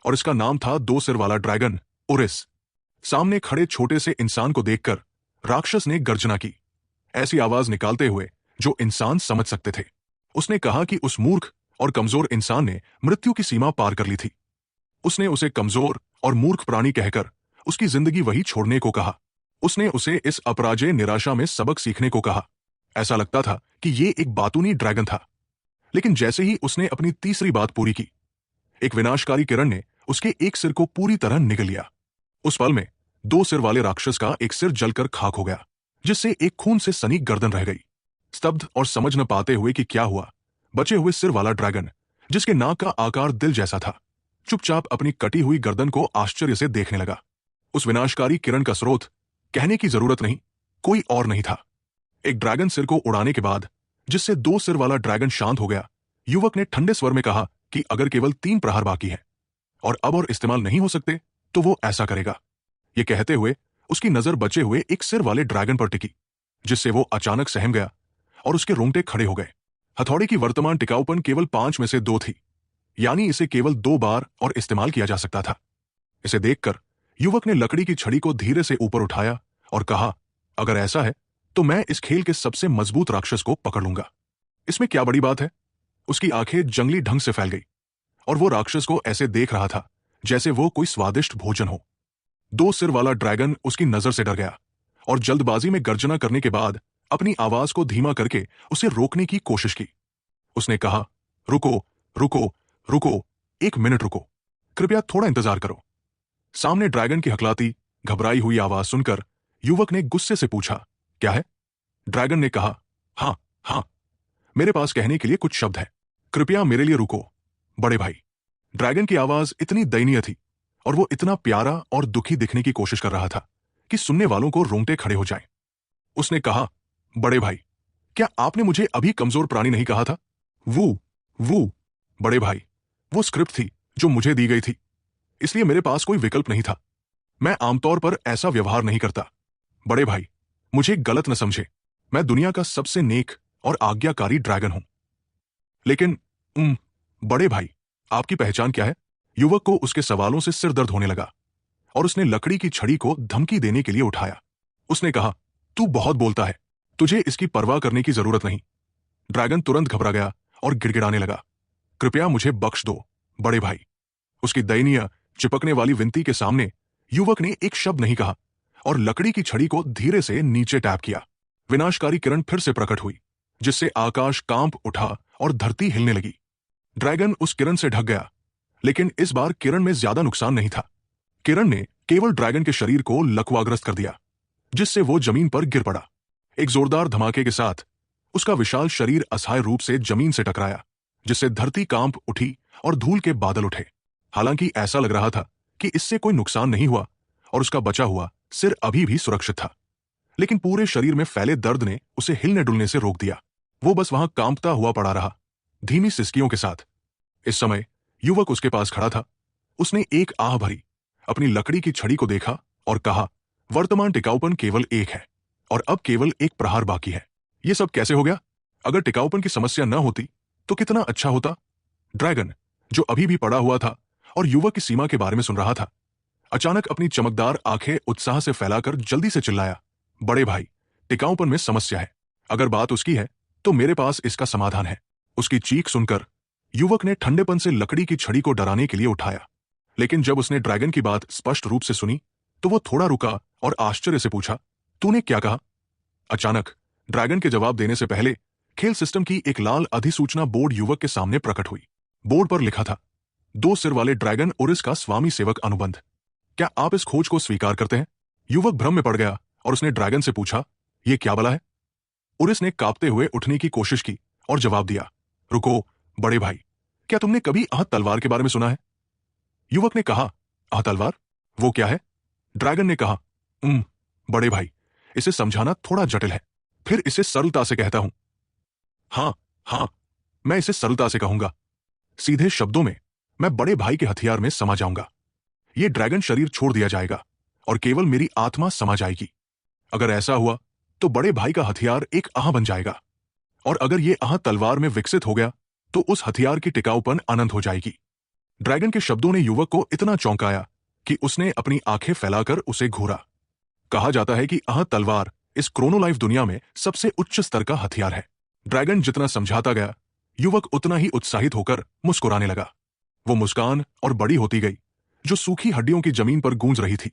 और इसका नाम था 2 सिर वाला ड्रैगन उरिस। सामने खड़े छोटे से इंसान को देखकर राक्षस ने गर्जना की, ऐसी आवाज निकालते हुए जो इंसान समझ सकते थे। उसने कहा कि उस मूर्ख और कमजोर इंसान ने मृत्यु की सीमा पार कर ली थी। उसने उसे कमजोर और मूर्ख प्राणी कहकर उसकी जिंदगी वही छोड़ने को कहा। उसने उसे इस अपराजय निराशा में सबक सीखने को कहा। ऐसा लगता था कि ये एक बातूनी ड्रैगन था, लेकिन जैसे ही उसने अपनी तीसरी बात पूरी की, एक विनाशकारी किरण ने उसके एक सिर को पूरी तरह निगल लिया। उस पल में 2 सिर वाले राक्षस का एक सिर जलकर खाक हो गया, जिससे एक खून से सनी गर्दन रह गई। स्तब्ध और समझ न पाते हुए कि क्या हुआ, बचे हुए सिर वाला ड्रैगन, जिसके नाक का आकार दिल जैसा था, चुपचाप अपनी कटी हुई गर्दन को आश्चर्य से देखने लगा। उस विनाशकारी किरण का स्रोत, कहने की जरूरत नहीं, कोई और नहीं था। एक ड्रैगन सिर को उड़ाने के बाद, जिससे 2 सिर वाला ड्रैगन शांत हो गया, युवक ने ठंडे स्वर में कहा कि अगर केवल 3 प्रहार बाकी है और अब और इस्तेमाल नहीं हो सकते, तो वो ऐसा करेगा। ये कहते हुए उसकी नजर बचे हुए एक सिर वाले ड्रैगन पर टिकी, जिससे वो अचानक सहम गया और उसके रोंगटे खड़े हो गए। हथौड़े की वर्तमान टिकाऊपन केवल 5 में से 2 थी, यानी इसे केवल 2 बार और इस्तेमाल किया जा सकता था। इसे देखकर युवक ने लकड़ी की छड़ी को धीरे से ऊपर उठाया और कहा, अगर ऐसा है तो मैं इस खेल के सबसे मजबूत राक्षस को पकड़ लूंगा। इसमें क्या बड़ी बात है? उसकी आंखें जंगली ढंग से फैल गई और वो राक्षस को ऐसे देख रहा था जैसे वो कोई स्वादिष्ट भोजन हो। 2 सिर वाला ड्रैगन उसकी नजर से डर गया और जल्दबाजी में गर्जना करने के बाद अपनी आवाज को धीमा करके उसे रोकने की कोशिश की। उसने कहा, रुको रुको रुको, 1 मिनट रुको, कृपया थोड़ा इंतजार करो। सामने ड्रैगन की हकलाती घबराई हुई आवाज सुनकर युवक ने गुस्से से पूछा, क्या है? ड्रैगन ने कहा, हाँ हाँ, मेरे पास कहने के लिए कुछ शब्द है, कृपया मेरे लिए रुको बड़े भाई। ड्रैगन की आवाज इतनी दयनीय थी और वो इतना प्यारा और दुखी दिखने की कोशिश कर रहा था कि सुनने वालों को रोंगटे खड़े हो जाएं। उसने कहा, बड़े भाई, क्या आपने मुझे अभी कमजोर प्राणी नहीं कहा था? वो बड़े भाई, वो स्क्रिप्ट थी जो मुझे दी गई थी, इसलिए मेरे पास कोई विकल्प नहीं था। मैं आमतौर पर ऐसा व्यवहार नहीं करता। बड़े भाई, मुझे गलत न समझे, मैं दुनिया का सबसे नेक और आज्ञाकारी ड्रैगन हूं। लेकिन बड़े भाई, आपकी पहचान क्या है? युवक को उसके सवालों से सिर दर्द होने लगा और उसने लकड़ी की छड़ी को धमकी देने के लिए उठाया। उसने कहा, तू बहुत बोलता है, तुझे इसकी परवाह करने की जरूरत नहीं। ड्रैगन तुरंत घबरा गया और गिड़गिड़ाने लगा, कृपया मुझे बख्श दो बड़े भाई। उसकी दयनीय चिपकने वाली विनती के सामने युवक ने एक शब्द नहीं कहा और लकड़ी की छड़ी को धीरे से नीचे टैप किया। विनाशकारी किरण फिर से प्रकट हुई, जिससे आकाश कांप उठा और धरती हिलने लगी। ड्रैगन उस किरण से ढक गया, लेकिन इस बार किरण में ज्यादा नुकसान नहीं था। किरण ने केवल ड्रैगन के शरीर को लकवाग्रस्त कर दिया, जिससे वो जमीन पर गिर पड़ा। एक जोरदार धमाके के साथ उसका विशाल शरीर असहाय रूप से जमीन से टकराया, जिससे धरती कांप उठी और धूल के बादल उठे। हालांकि ऐसा लग रहा था कि इससे कोई नुकसान नहीं हुआ और उसका बचा हुआ सिर अभी भी सुरक्षित था। लेकिन पूरे शरीर में फैले दर्द ने उसे हिलने डुलने से रोक दिया। वो बस वहां कांपता हुआ पड़ा रहा, धीमी सिसकियों के साथ। इस समय युवक उसके पास खड़ा था। उसने एक आह भरी, अपनी लकड़ी की छड़ी को देखा और कहा, वर्तमान टिकाऊपन केवल एक है और अब केवल एक प्रहार बाकी है। ये सब कैसे हो गया? अगर टिकाऊपन की समस्या न होती तो कितना अच्छा होता। ड्रैगन, जो अभी भी पड़ा हुआ था और युवक की सीमा के बारे में सुन रहा था, अचानक अपनी चमकदार आंखें उत्साह से फैलाकर जल्दी से चिल्लाया, बड़े भाई, टिकाऊपन में समस्या है। अगर बात उसकी है तो मेरे पास इसका समाधान है। उसकी चीख सुनकर युवक ने ठंडेपन से लकड़ी की छड़ी को डराने के लिए उठाया। लेकिन जब उसने ड्रैगन की बात स्पष्ट रूप से सुनी तो वो थोड़ा रुका और आश्चर्य से पूछा, तूने क्या कहा? अचानक ड्रैगन के जवाब देने से पहले खेल सिस्टम की एक लाल अधिसूचना बोर्ड युवक के सामने प्रकट हुई। बोर्ड पर लिखा था, 2 सिर वाले ड्रैगन उरिस का स्वामी सेवक अनुबंध। क्या आप इस खोज को स्वीकार करते हैं? युवक भ्रम में पड़ गया और उसने ड्रैगन से पूछा, यह क्या बला है? उरिस ने कांपते हुए उठने की कोशिश की और जवाब दिया, रुको बड़े भाई, क्या तुमने कभी आहत तलवार के बारे में सुना है? युवक ने कहा, आहत तलवार? वो क्या है? ड्रैगन ने कहा, बड़े भाई, इसे समझाना थोड़ा जटिल है, फिर इसे सरलता से कहता हूं। हाँ हाँ, मैं इसे सरलता से कहूंगा। सीधे शब्दों में मैं बड़े भाई के हथियार में समा जाऊंगा। ये ड्रैगन शरीर छोड़ दिया जाएगा और केवल मेरी आत्मा समा जाएगी। अगर ऐसा हुआ तो बड़े भाई का हथियार एक आह बन जाएगा, और अगर ये आह तलवार में विकसित हो गया तो उस हथियार की टिकाऊपन अनंत हो जाएगी। ड्रैगन के शब्दों ने युवक को इतना चौंकाया कि उसने अपनी आंखें फैलाकर उसे घूरा। कहा जाता है कि आह तलवार इस क्रोनोलाइफ दुनिया में सबसे उच्च स्तर का हथियार है। ड्रैगन जितना समझाता गया, युवक उतना ही उत्साहित होकर मुस्कुराने लगा। वो मुस्कान और बड़ी होती गई, जो सूखी हड्डियों की जमीन पर गूंज रही थी,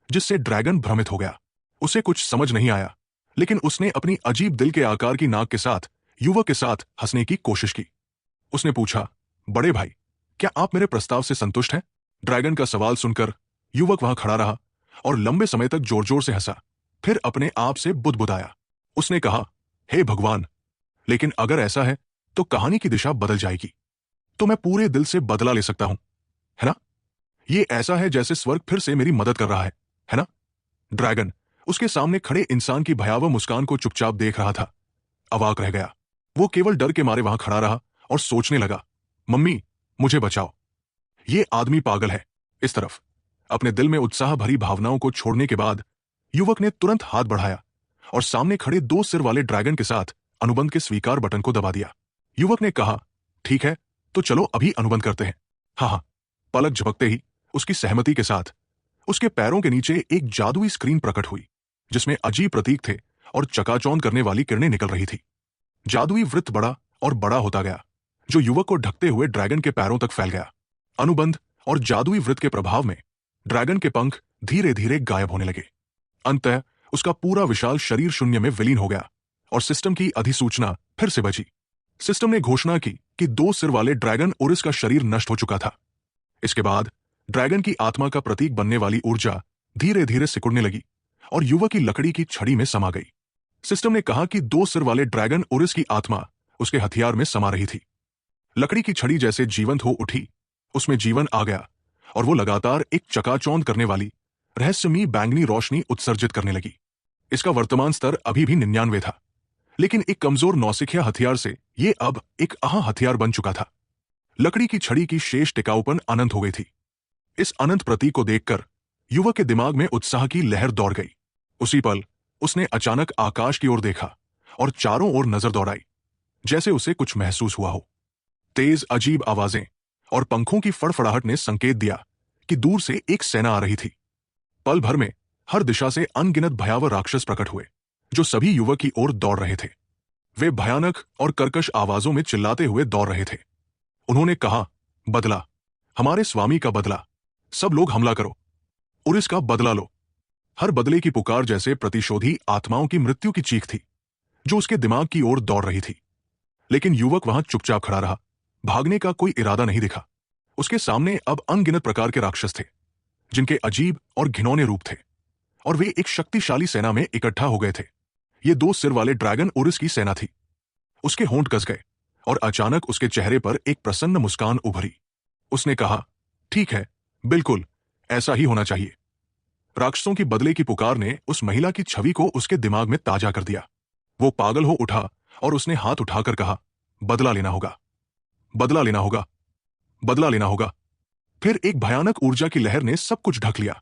जिससे ड्रैगन भ्रमित हो गया। उसे कुछ समझ नहीं आया, लेकिन उसने अपनी अजीब दिल के आकार की नाक के साथ युवक के साथ हंसने की कोशिश की। उसने पूछा, बड़े भाई, क्या आप मेरे प्रस्ताव से संतुष्ट हैं? ड्रैगन का सवाल सुनकर युवक वहां खड़ा रहा और लंबे समय तक जोर जोर से हंसा, फिर अपने आप से बुदबुदाया। उसने कहा, हे भगवान, लेकिन अगर ऐसा है तो कहानी की दिशा बदल जाएगी। तो मैं पूरे दिल से बदला ले सकता हूं, है ना? ये ऐसा है जैसे स्वर्ग फिर से मेरी मदद कर रहा है ना? ड्रैगन उसके सामने खड़े इंसान की भयावह मुस्कान को चुपचाप देख रहा था, अवाक रह गया। वो केवल डर के मारे वहां खड़ा रहा और सोचने लगा, मम्मी, मुझे बचाओ, ये आदमी पागल है। इस तरफ अपने दिल में उत्साह भरी भावनाओं को छोड़ने के बाद युवक ने तुरंत हाथ बढ़ाया और सामने खड़े 2 सिर वाले ड्रैगन के साथ अनुबंध के स्वीकार बटन को दबा दिया। युवक ने कहा, ठीक है, तो चलो अभी अनुबंध करते हैं। हाँ, पलक झपकते ही उसकी सहमति के साथ उसके पैरों के नीचे एक जादुई स्क्रीन प्रकट हुई, जिसमें अजीब प्रतीक थे और चकाचौंध करने वाली किरणें निकल रही थी। जादुई वृत्त बड़ा और बड़ा होता गया, जो युवक को ढकते हुए ड्रैगन के पैरों तक फैल गया। अनुबंध और जादुई वृत्त के प्रभाव में ड्रैगन के पंख धीरे धीरे गायब होने लगे। अंततः उसका पूरा विशाल शरीर शून्य में विलीन हो गया और सिस्टम की अधिसूचना फिर से बजी। सिस्टम ने घोषणा की कि 2 सिर वाले ड्रैगन उरिस का शरीर नष्ट हो चुका था। इसके बाद ड्रैगन की आत्मा का प्रतीक बनने वाली ऊर्जा धीरे धीरे सिकुड़ने लगी और युवक की लकड़ी की छड़ी में समा गई। सिस्टम ने कहा कि 2 सिर वाले ड्रैगन उरिस की आत्मा उसके हथियार में समा रही थी। लकड़ी की छड़ी जैसे जीवंत हो उठी, उसमें जीवन आ गया और वो लगातार एक चकाचौंध करने वाली रहस्यमयी बैंगनी रोशनी उत्सर्जित करने लगी। इसका वर्तमान स्तर अभी भी 99 था, लेकिन एक कमजोर नौसिखिया हथियार से ये अब एक आह हथियार बन चुका था। लकड़ी की छड़ी की शेष टिकाऊपन अनंत हो गई थी। इस अनंत प्रतीक को देखकर युवक के दिमाग में उत्साह की लहर दौड़ गई। उसी पल उसने अचानक आकाश की ओर देखा और चारों ओर नजर दौड़ाई, जैसे उसे कुछ महसूस हुआ हो। तेज अजीब आवाजें और पंखों की फड़फड़ाहट ने संकेत दिया कि दूर से एक सेना आ रही थी। पल भर में हर दिशा से अनगिनत भयावह राक्षस प्रकट हुए, जो सभी युवक की ओर दौड़ रहे थे। वे भयानक और कर्कश आवाजों में चिल्लाते हुए दौड़ रहे थे। उन्होंने कहा, बदला, हमारे स्वामी का बदला, सब लोग हमला करो, उरिस का बदला लो। हर बदले की पुकार जैसे प्रतिशोधी आत्माओं की मृत्यु की चीख थी, जो उसके दिमाग की ओर दौड़ रही थी। लेकिन युवक वहां चुपचाप खड़ा रहा, भागने का कोई इरादा नहीं दिखा। उसके सामने अब अनगिनत प्रकार के राक्षस थे, जिनके अजीब और घिनौने रूप थे, और वे एक शक्तिशाली सेना में इकट्ठा हो गए थे। ये 2 सिर वाले ड्रैगन उरिस की सेना थी। उसके होंठ कस गए और अचानक उसके चेहरे पर एक प्रसन्न मुस्कान उभरी। उसने कहा, ठीक है, बिल्कुल, ऐसा ही होना चाहिए। राक्षसों की बदले की पुकार ने उस महिला की छवि को उसके दिमाग में ताजा कर दिया। वो पागल हो उठा और उसने हाथ उठाकर कहा, बदला लेना होगा, बदला लेना होगा, बदला लेना होगा। फिर एक भयानक ऊर्जा की लहर ने सब कुछ ढक लिया,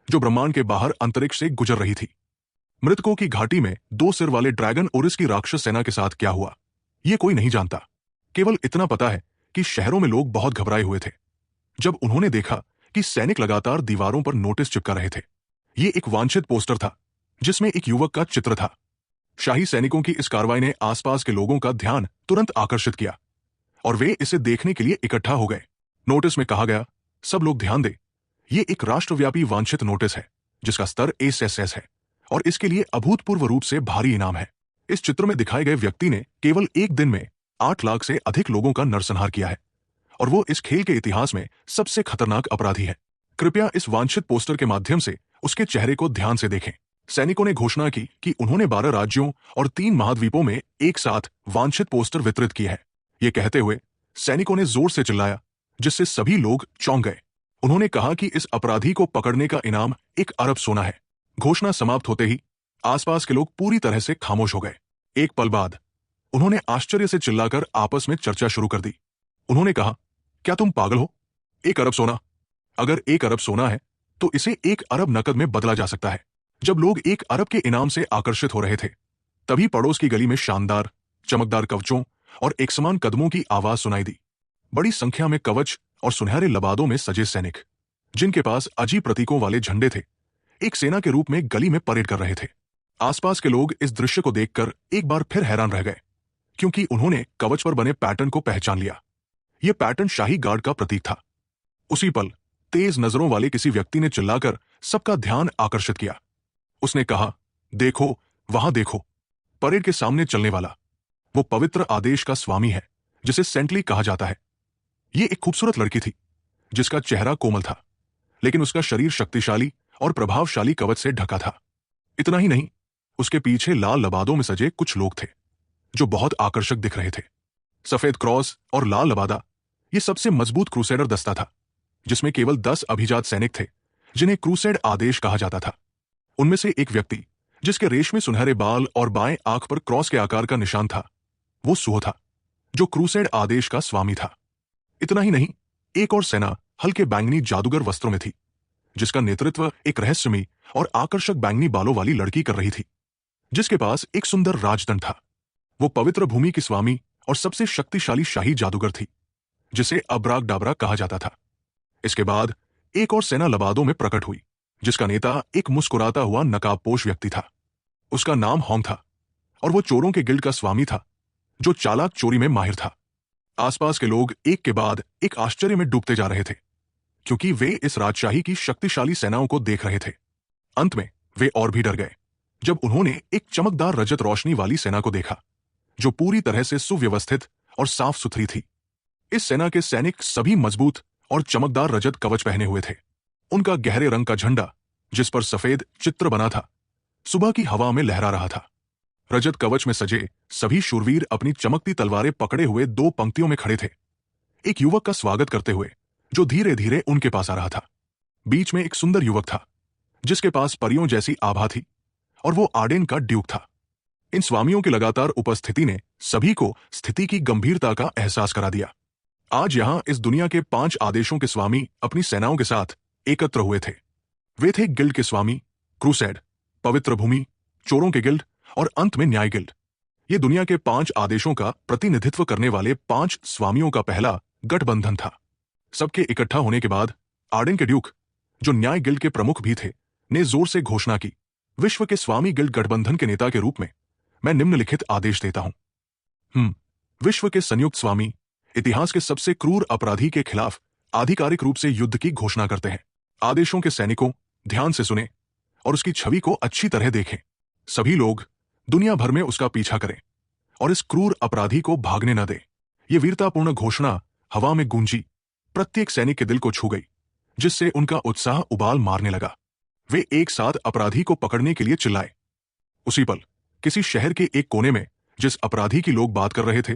जो ब्रह्मांड के बाहर अंतरिक्ष से गुजर रही थी। मृतकों की घाटी में 2 सिर वाले ड्रैगन ओरिस की राक्षस सेना के साथ क्या हुआ, ये कोई नहीं जानता। केवल इतना पता है कि शहरों में लोग बहुत घबराए हुए थे जब उन्होंने देखा कि सैनिक लगातार दीवारों पर नोटिस चिपका रहे थे। ये एक वांछित पोस्टर था जिसमें एक युवक का चित्र था। शाही सैनिकों की इस कार्रवाई ने आसपास के लोगों का ध्यान तुरंत आकर्षित किया और वे इसे देखने के लिए इकट्ठा हो गए। नोटिस में कहा गया, सब लोग ध्यान दें, ये एक राष्ट्रव्यापी वांछित नोटिस है जिसका स्तर एसएसएस है और इसके लिए अभूतपूर्व रूप से भारी इनाम है। इस चित्र में दिखाए गए व्यक्ति ने केवल एक दिन में 8 लाख से अधिक लोगों का नरसंहार किया है और वो इस खेल के इतिहास में सबसे खतरनाक अपराधी है। कृपया इस वांछित पोस्टर के माध्यम से उसके चेहरे को ध्यान से देखें। सैनिकों ने घोषणा की कि उन्होंने 12 राज्यों और 3 महाद्वीपों में एक साथ वांछित पोस्टर वितरित किए हैं। ये कहते हुए सैनिकों ने जोर से चिल्लाया, जिससे सभी लोग चौंक गए। उन्होंने कहा कि इस अपराधी को पकड़ने का इनाम 1 अरब सोना है। घोषणा समाप्त होते ही आसपास के लोग पूरी तरह से खामोश हो गए। एक पल बाद उन्होंने आश्चर्य से चिल्लाकर आपस में चर्चा शुरू कर दी। उन्होंने कहा, क्या तुम पागल हो? 1 अरब सोना? अगर 1 अरब सोना है तो इसे 1 अरब नकद में बदला जा सकता है। जब लोग 1 अरब के इनाम से आकर्षित हो रहे थे, तभी पड़ोस की गली में शानदार चमकदार कवचों और एक समान कदमों की आवाज सुनाई दी। बड़ी संख्या में कवच और सुनहरे लबादों में सजे सैनिक, जिनके पास अजीब प्रतीकों वाले झंडे थे, एक सेना के रूप में गली में परेड कर रहे थे। आसपास के लोग इस दृश्य को देखकर एक बार फिर हैरान रह गए, क्योंकि उन्होंने कवच पर बने पैटर्न को पहचान लिया। यह पैटर्न शाही गार्ड का प्रतीक था। उसी पल तेज नजरों वाले किसी व्यक्ति ने चिल्लाकर सबका ध्यान आकर्षित किया। उसने कहा, देखो, वहां देखो, परेड के सामने चलने वाला, वो पवित्र आदेश का स्वामी है जिसे सेंटली कहा जाता है। ये एक खूबसूरत लड़की थी जिसका चेहरा कोमल था, लेकिन उसका शरीर शक्तिशाली और प्रभावशाली कवच से ढका था। इतना ही नहीं, उसके पीछे लाल लबादों में सजे कुछ लोग थे जो बहुत आकर्षक दिख रहे थे। सफेद क्रॉस और लाल लबादा, ये सबसे मजबूत क्रूसेडर दस्ता था, जिसमें केवल 10 अभिजात सैनिक थे जिन्हें क्रूसेड आदेश कहा जाता था। उनमें से एक व्यक्ति, जिसके रेशमी सुनहरे बाल और बाएं आंख पर क्रॉस के आकार का निशान था, वो सुहो था, जो क्रूसेड आदेश का स्वामी था। इतना ही नहीं, एक और सेना हल्के बैंगनी जादूगर वस्त्रों में थी, जिसका नेतृत्व एक रहस्यमयी और आकर्षक बैंगनी बालों वाली लड़की कर रही थी, जिसके पास एक सुंदर राजदंड था। वो पवित्र भूमि की स्वामी और सबसे शक्तिशाली शाही जादूगर थी, जिसे अब्राक डाबरा कहा जाता था। इसके बाद एक और सेना लबादों में प्रकट हुई, जिसका नेता एक मुस्कुराता हुआ नकाबपोश व्यक्ति था। उसका नाम होंग था और वो चोरों के गिल्ड का स्वामी था, जो चालाक चोरी में माहिर था। आसपास के लोग एक के बाद एक आश्चर्य में डूबते जा रहे थे, क्योंकि वे इस राजशाही की शक्तिशाली सेनाओं को देख रहे थे। अंत में वे और भी डर गए जब उन्होंने एक चमकदार रजत रोशनी वाली सेना को देखा, जो पूरी तरह से सुव्यवस्थित और साफ सुथरी थी। इस सेना के सैनिक सभी मजबूत और चमकदार रजत कवच पहने हुए थे। उनका गहरे रंग का झंडा, जिस पर सफेद चित्र बना था, सुबह की हवा में लहरा रहा था। रजत कवच में सजे सभी शूरवीर अपनी चमकती तलवारें पकड़े हुए 2 पंक्तियों में खड़े थे, एक युवक का स्वागत करते हुए जो धीरे धीरे उनके पास आ रहा था। बीच में एक सुंदर युवक था, जिसके पास परियों जैसी आभा थी, और वो आर्डेन का ड्यूक था। इन स्वामियों की लगातार उपस्थिति ने सभी को स्थिति की गंभीरता का एहसास करा दिया। आज यहां इस दुनिया के 5 आदेशों के स्वामी अपनी सेनाओं के साथ एकत्र हुए थे। वे थे गिल्ड के स्वामी, क्रूसेड, पवित्र भूमि, चोरों के गिल्ड और अंत में न्याय गिल्ड। ये दुनिया के 5 आदेशों का प्रतिनिधित्व करने वाले 5 स्वामियों का पहला गठबंधन था। सबके इकट्ठा होने के बाद आर्डेन के ड्यूक, जो न्याय गिल्ड के प्रमुख भी थे, ने जोर से घोषणा की, विश्व के स्वामी गिल्ड गठबंधन के नेता के रूप में मैं निम्नलिखित आदेश देता हूं। विश्व के संयुक्त स्वामी इतिहास के सबसे क्रूर अपराधी के खिलाफ आधिकारिक रूप से युद्ध की घोषणा करते हैं। आदेशों के सैनिकों, ध्यान से सुने और उसकी छवि को अच्छी तरह देखें। सभी लोग दुनिया भर में उसका पीछा करें और इस क्रूर अपराधी को भागने न दें। यह वीरतापूर्ण घोषणा हवा में गूंजी, प्रत्येक सैनिक के दिल को छू गई, जिससे उनका उत्साह उबाल मारने लगा। वे एक साथ अपराधी को पकड़ने के लिए चिल्लाए। उसी पल किसी शहर के एक कोने में जिस अपराधी की लोग बात कर रहे थे,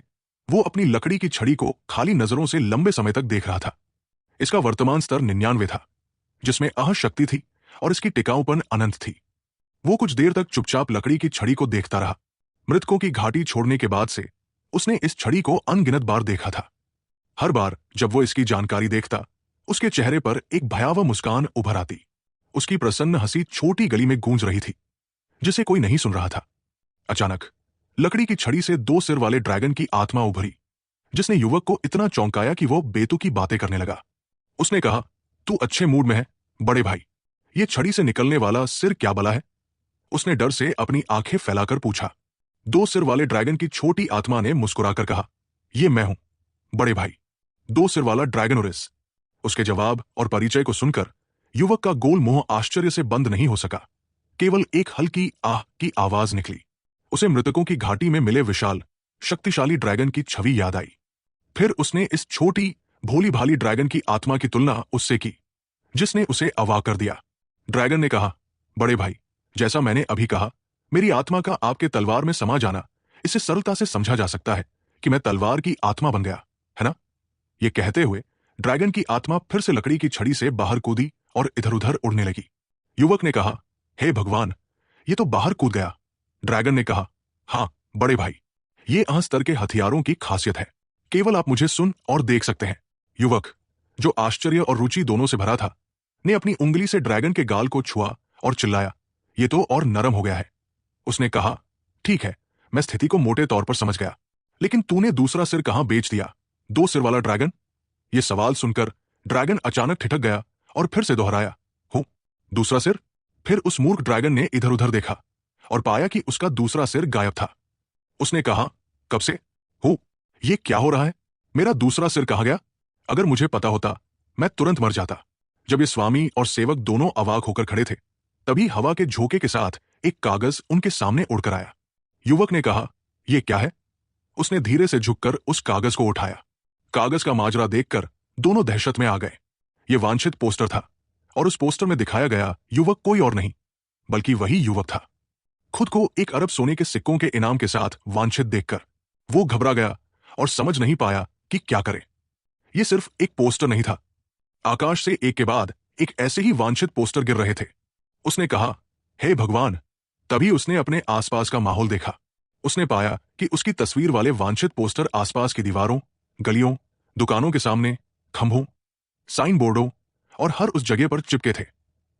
वो अपनी लकड़ी की छड़ी को खाली नजरों से लंबे समय तक देख रहा था। इसका वर्तमान स्तर 99 था, जिसमें शक्ति थी और इसकी टिकाऊपन अनंत थी। वो कुछ देर तक चुपचाप लकड़ी की छड़ी को देखता रहा। मृतकों की घाटी छोड़ने के बाद से उसने इस छड़ी को अनगिनत बार देखा था। हर बार जब वो इसकी जानकारी देखता, उसके चेहरे पर एक भयावह मुस्कान उभर आती। उसकी प्रसन्न हंसी छोटी गली में गूंज रही थी, जिसे कोई नहीं सुन रहा था। अचानक लकड़ी की छड़ी से 2 सिर वाले ड्रैगन की आत्मा उभरी, जिसने युवक को इतना चौंकाया कि वो बेतुकी बातें करने लगा। उसने कहा, तू अच्छे मूड में है बड़े भाई? ये छड़ी से निकलने वाला सिर क्या बला है? उसने डर से अपनी आंखें फैलाकर पूछा। 2 सिर वाले ड्रैगन की छोटी आत्मा ने मुस्कुराकर कहा, ये मैं हूं बड़े भाई, 2 सिर वाला ड्रैगन उरिस। उसके जवाब और परिचय को सुनकर युवक का गोल मुंह आश्चर्य से बंद नहीं हो सका। केवल एक हल्की आह की आवाज निकली। उसे मृतकों की घाटी में मिले विशाल शक्तिशाली ड्रैगन की छवि याद आई। फिर उसने इस छोटी भोली भाली ड्रैगन की आत्मा की तुलना उससे की, जिसने उसे अवाक कर दिया। ड्रैगन ने कहा, बड़े भाई, जैसा मैंने अभी कहा, मेरी आत्मा का आपके तलवार में समा जाना, इसे सरलता से समझा जा सकता है कि मैं तलवार की आत्मा बन गया, है ना? ये कहते हुए ड्रैगन की आत्मा फिर से लकड़ी की छड़ी से बाहर कूदी और इधर उधर उड़ने लगी। युवक ने कहा, हे भगवान, ये तो बाहर कूद गया। ड्रैगन ने कहा, हाँ बड़े भाई, ये स्तर के हथियारों की खासियत है, केवल आप मुझे सुन और देख सकते हैं। युवक, जो आश्चर्य और रुचि दोनों से भरा था, ने अपनी उंगली से ड्रैगन के गाल को छुआ और चिल्लाया, ये तो और नरम हो गया है। उसने कहा, ठीक है, मैं स्थिति को मोटे तौर पर समझ गया, लेकिन तूने दूसरा सिर कहां बेच दिया, 2 सिर वाला ड्रैगन? यह सवाल सुनकर ड्रैगन अचानक ठिठक गया और फिर से दोहराया, हूं, दूसरा सिर? फिर उस मूर्ख ड्रैगन ने इधर उधर देखा और पाया कि उसका दूसरा सिर गायब था। उसने कहा, कब से? हूं, ये क्या हो रहा है? मेरा दूसरा सिर कहां गया? अगर मुझे पता होता, मैं तुरंत मर जाता। जब ये स्वामी और सेवक दोनों अवाक होकर खड़े थे, तभी हवा के झोंके के साथ एक कागज उनके सामने उड़कर आया। युवक ने कहा, यह क्या है? उसने धीरे से झुककर उस कागज को उठाया। कागज का माजरा देखकर दोनों दहशत में आ गए। यह वांछित पोस्टर था और उस पोस्टर में दिखाया गया युवक कोई और नहीं, बल्कि वही युवक था। खुद को 1 अरब सोने के सिक्कों के इनाम के साथ वांछित देखकर वो घबरा गया और समझ नहीं पाया कि क्या करे। यह सिर्फ एक पोस्टर नहीं था, आकाश से एक के बाद एक ऐसे ही वांछित पोस्टर गिर रहे थे। उसने कहा, हे भगवान! तभी उसने अपने आसपास का माहौल देखा। उसने पाया कि उसकी तस्वीर वाले वांछित पोस्टर आसपास की दीवारों, गलियों, दुकानों के सामने, खंभों, साइन बोर्डों और हर उस जगह पर चिपके थे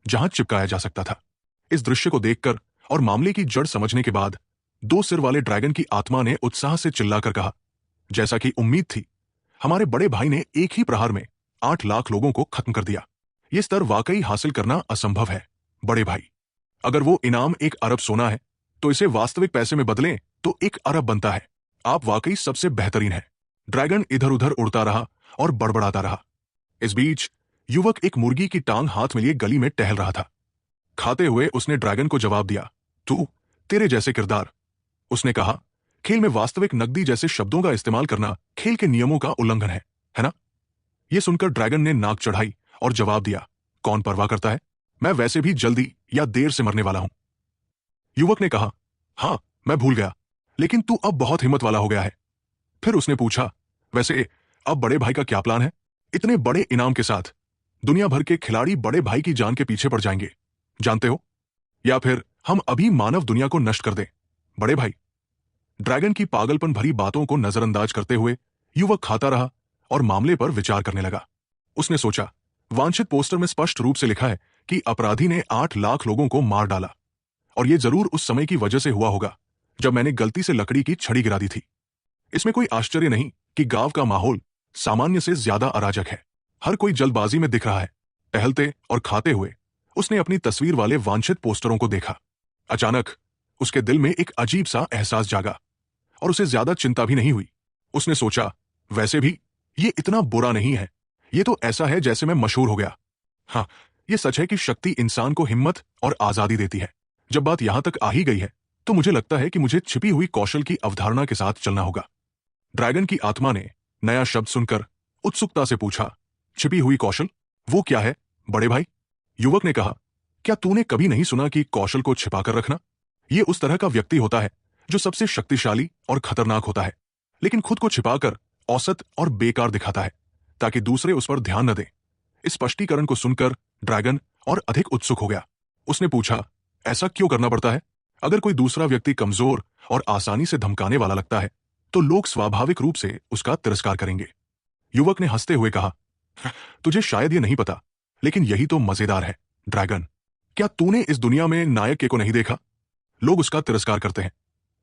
जहां चिपकाया जा सकता था। इस दृश्य को देखकर और मामले की जड़ समझने के बाद 2 सिर वाले ड्रैगन की आत्मा ने उत्साह से चिल्लाकर कहा, जैसा कि उम्मीद थी, हमारे बड़े भाई ने एक ही प्रहार में 8 लाख लोगों को खत्म कर दिया। यह स्तर वाकई हासिल करना असंभव है बड़े भाई। अगर वो इनाम 1 अरब सोना है, तो इसे वास्तविक पैसे में बदलें तो 1 अरब बनता है। आप वाकई सबसे बेहतरीन हैं। ड्रैगन इधर उधर उड़ता रहा और बड़बड़ाता रहा। इस बीच युवक एक मुर्गी की टांग हाथ में लिए गली में टहल रहा था। खाते हुए उसने ड्रैगन को जवाब दिया, तेरे जैसे किरदार। उसने कहा, खेल में वास्तविक नकदी जैसे शब्दों का इस्तेमाल करना खेल के नियमों का उल्लंघन है ना? यह सुनकर ड्रैगन ने नाक चढ़ाई और जवाब दिया, कौन परवाह करता है, मैं वैसे भी जल्दी या देर से मरने वाला हूं। युवक ने कहा, हां, मैं भूल गया, लेकिन तू अब बहुत हिम्मत वाला हो गया है। फिर उसने पूछा, वैसे अब बड़े भाई का क्या प्लान है? इतने बड़े इनाम के साथ दुनिया भर के खिलाड़ी बड़े भाई की जान के पीछे पड़ जाएंगे, जानते हो? या फिर हम अभी मानव दुनिया को नष्ट कर दें, बड़े भाई? ड्रैगन की पागलपन भरी बातों को नजरअंदाज करते हुए युवक खाता रहा और मामले पर विचार करने लगा। उसने सोचा, वांछित पोस्टर में स्पष्ट रूप से लिखा है कि अपराधी ने 8 लाख लोगों को मार डाला, और यह जरूर उस समय की वजह से हुआ होगा जब मैंने गलती से लकड़ी की छड़ी गिरा दी थी। इसमें कोई आश्चर्य नहीं कि गांव का माहौल सामान्य से ज्यादा अराजक है। हर कोई जल्दबाजी में दिख रहा है। टहलते और खाते हुए उसने अपनी तस्वीर वाले वांछित पोस्टरों को देखा। अचानक उसके दिल में एक अजीब सा एहसास जागा और उसे ज्यादा चिंता भी नहीं हुई। उसने सोचा, वैसे भी ये इतना बुरा नहीं है, ये तो ऐसा है जैसे मैं मशहूर हो गया। हाँ, ये सच है कि शक्ति इंसान को हिम्मत और आजादी देती है। जब बात यहां तक आ ही गई है, तो मुझे लगता है कि मुझे छिपी हुई कौशल की अवधारणा के साथ चलना होगा। ड्रैगन की आत्मा ने नया शब्द सुनकर उत्सुकता से पूछा, छिपी हुई कौशल? वो क्या है बड़े भाई? युवक ने कहा, क्या तूने कभी नहीं सुना कि कौशल को छिपाकर रखना? ये उस तरह का व्यक्ति होता है जो सबसे शक्तिशाली और खतरनाक होता है, लेकिन खुद को छिपाकर औसत और बेकार दिखाता है ताकि दूसरे उस पर ध्यान न दें। इस स्पष्टीकरण को सुनकर ड्रैगन और अधिक उत्सुक हो गया। उसने पूछा, ऐसा क्यों करना पड़ता है? अगर कोई दूसरा व्यक्ति कमजोर और आसानी से धमकाने वाला लगता है तो लोग स्वाभाविक रूप से उसका तिरस्कार करेंगे। युवक ने हंसते हुए कहा, तुझे शायद ये नहीं पता, लेकिन यही तो मजेदार है ड्रैगन। क्या तूने इस दुनिया में नायक को नहीं देखा? लोग उसका तिरस्कार करते हैं,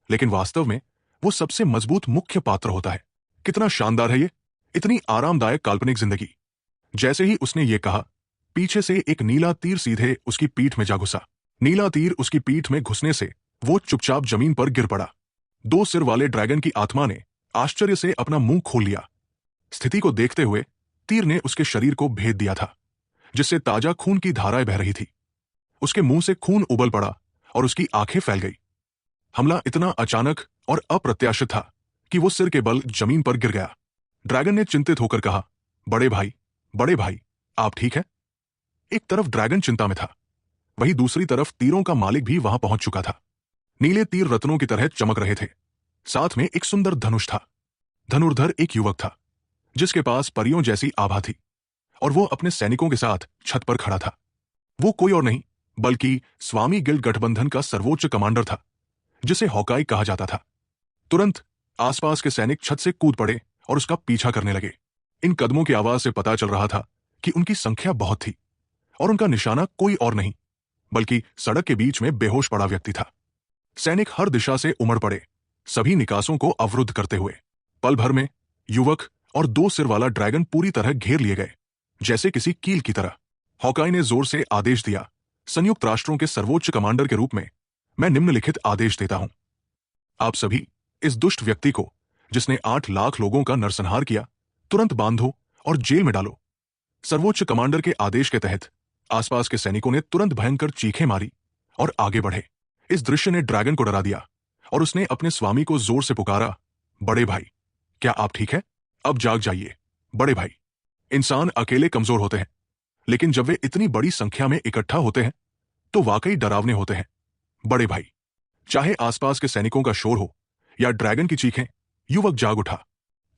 लेकिन वास्तव में वो सबसे मजबूत मुख्य पात्र होता है। कितना शानदार है ये, इतनी आरामदायक काल्पनिक जिंदगी। जैसे ही उसने ये कहा, पीछे से एक नीला तीर सीधे उसकी पीठ में जा घुसा। नीला तीर उसकी पीठ में घुसने से वो चुपचाप जमीन पर गिर पड़ा। दो सिर वाले ड्रैगन की आत्मा ने आश्चर्य से अपना मुंह खोल लिया। स्थिति को देखते हुए तीर ने उसके शरीर को भेद दिया था, जिससे ताजा खून की धाराएं बह रही थी। उसके मुंह से खून उबल पड़ा और उसकी आंखें फैल गई। हमला इतना अचानक और अप्रत्याशित था कि वो सिर के बल जमीन पर गिर गया। ड्रैगन ने चिंतित होकर कहा, बड़े भाई, आप ठीक है? एक तरफ ड्रैगन चिंता में था, वहीं दूसरी तरफ तीरों का मालिक भी वहां पहुंच चुका था। नीले तीर रत्नों की तरह चमक रहे थे, साथ में एक सुंदर धनुष था। धनुर्धर एक युवक था जिसके पास परियों जैसी आभा थी, और वो अपने सैनिकों के साथ छत पर खड़ा था। वो कोई और नहीं बल्कि स्वामी गिल्ड गठबंधन का सर्वोच्च कमांडर था, जिसे हॉकाई कहा जाता था। तुरंत आसपास के सैनिक छत से कूद पड़े और उसका पीछा करने लगे। इन कदमों की आवाज से पता चल रहा था कि उनकी संख्या बहुत थी और उनका निशाना कोई और नहीं बल्कि सड़क के बीच में बेहोश पड़ा व्यक्ति था। सैनिक हर दिशा से उमड़ पड़े, सभी निकासों को अवरुद्ध करते हुए। पल भर में युवक और दो सिर वाला ड्रैगन पूरी तरह घेर लिए गए, जैसे किसी कील की तरह। हॉकाई ने जोर से आदेश दिया, संयुक्त राष्ट्रों के सर्वोच्च कमांडर के रूप में मैं निम्नलिखित आदेश देता हूं। आप सभी इस दुष्ट व्यक्ति को, जिसने 8 लाख लोगों का नरसंहार किया, तुरंत बांधो और जेल में डालो। सर्वोच्च कमांडर के आदेश के तहत आसपास के सैनिकों ने तुरंत भयंकर चीखें मारी और आगे बढ़े। इस दृश्य ने ड्रैगन को डरा दिया और उसने अपने स्वामी को जोर से पुकारा, बड़े भाई, क्या आप ठीक है? अब जाग जाइए बड़े भाई। इंसान अकेले कमजोर होते हैं, लेकिन जब वे इतनी बड़ी संख्या में इकट्ठा होते हैं तो वाकई डरावने होते हैं बड़े भाई। चाहे आसपास के सैनिकों का शोर हो या ड्रैगन की चीखें, युवक जाग उठा।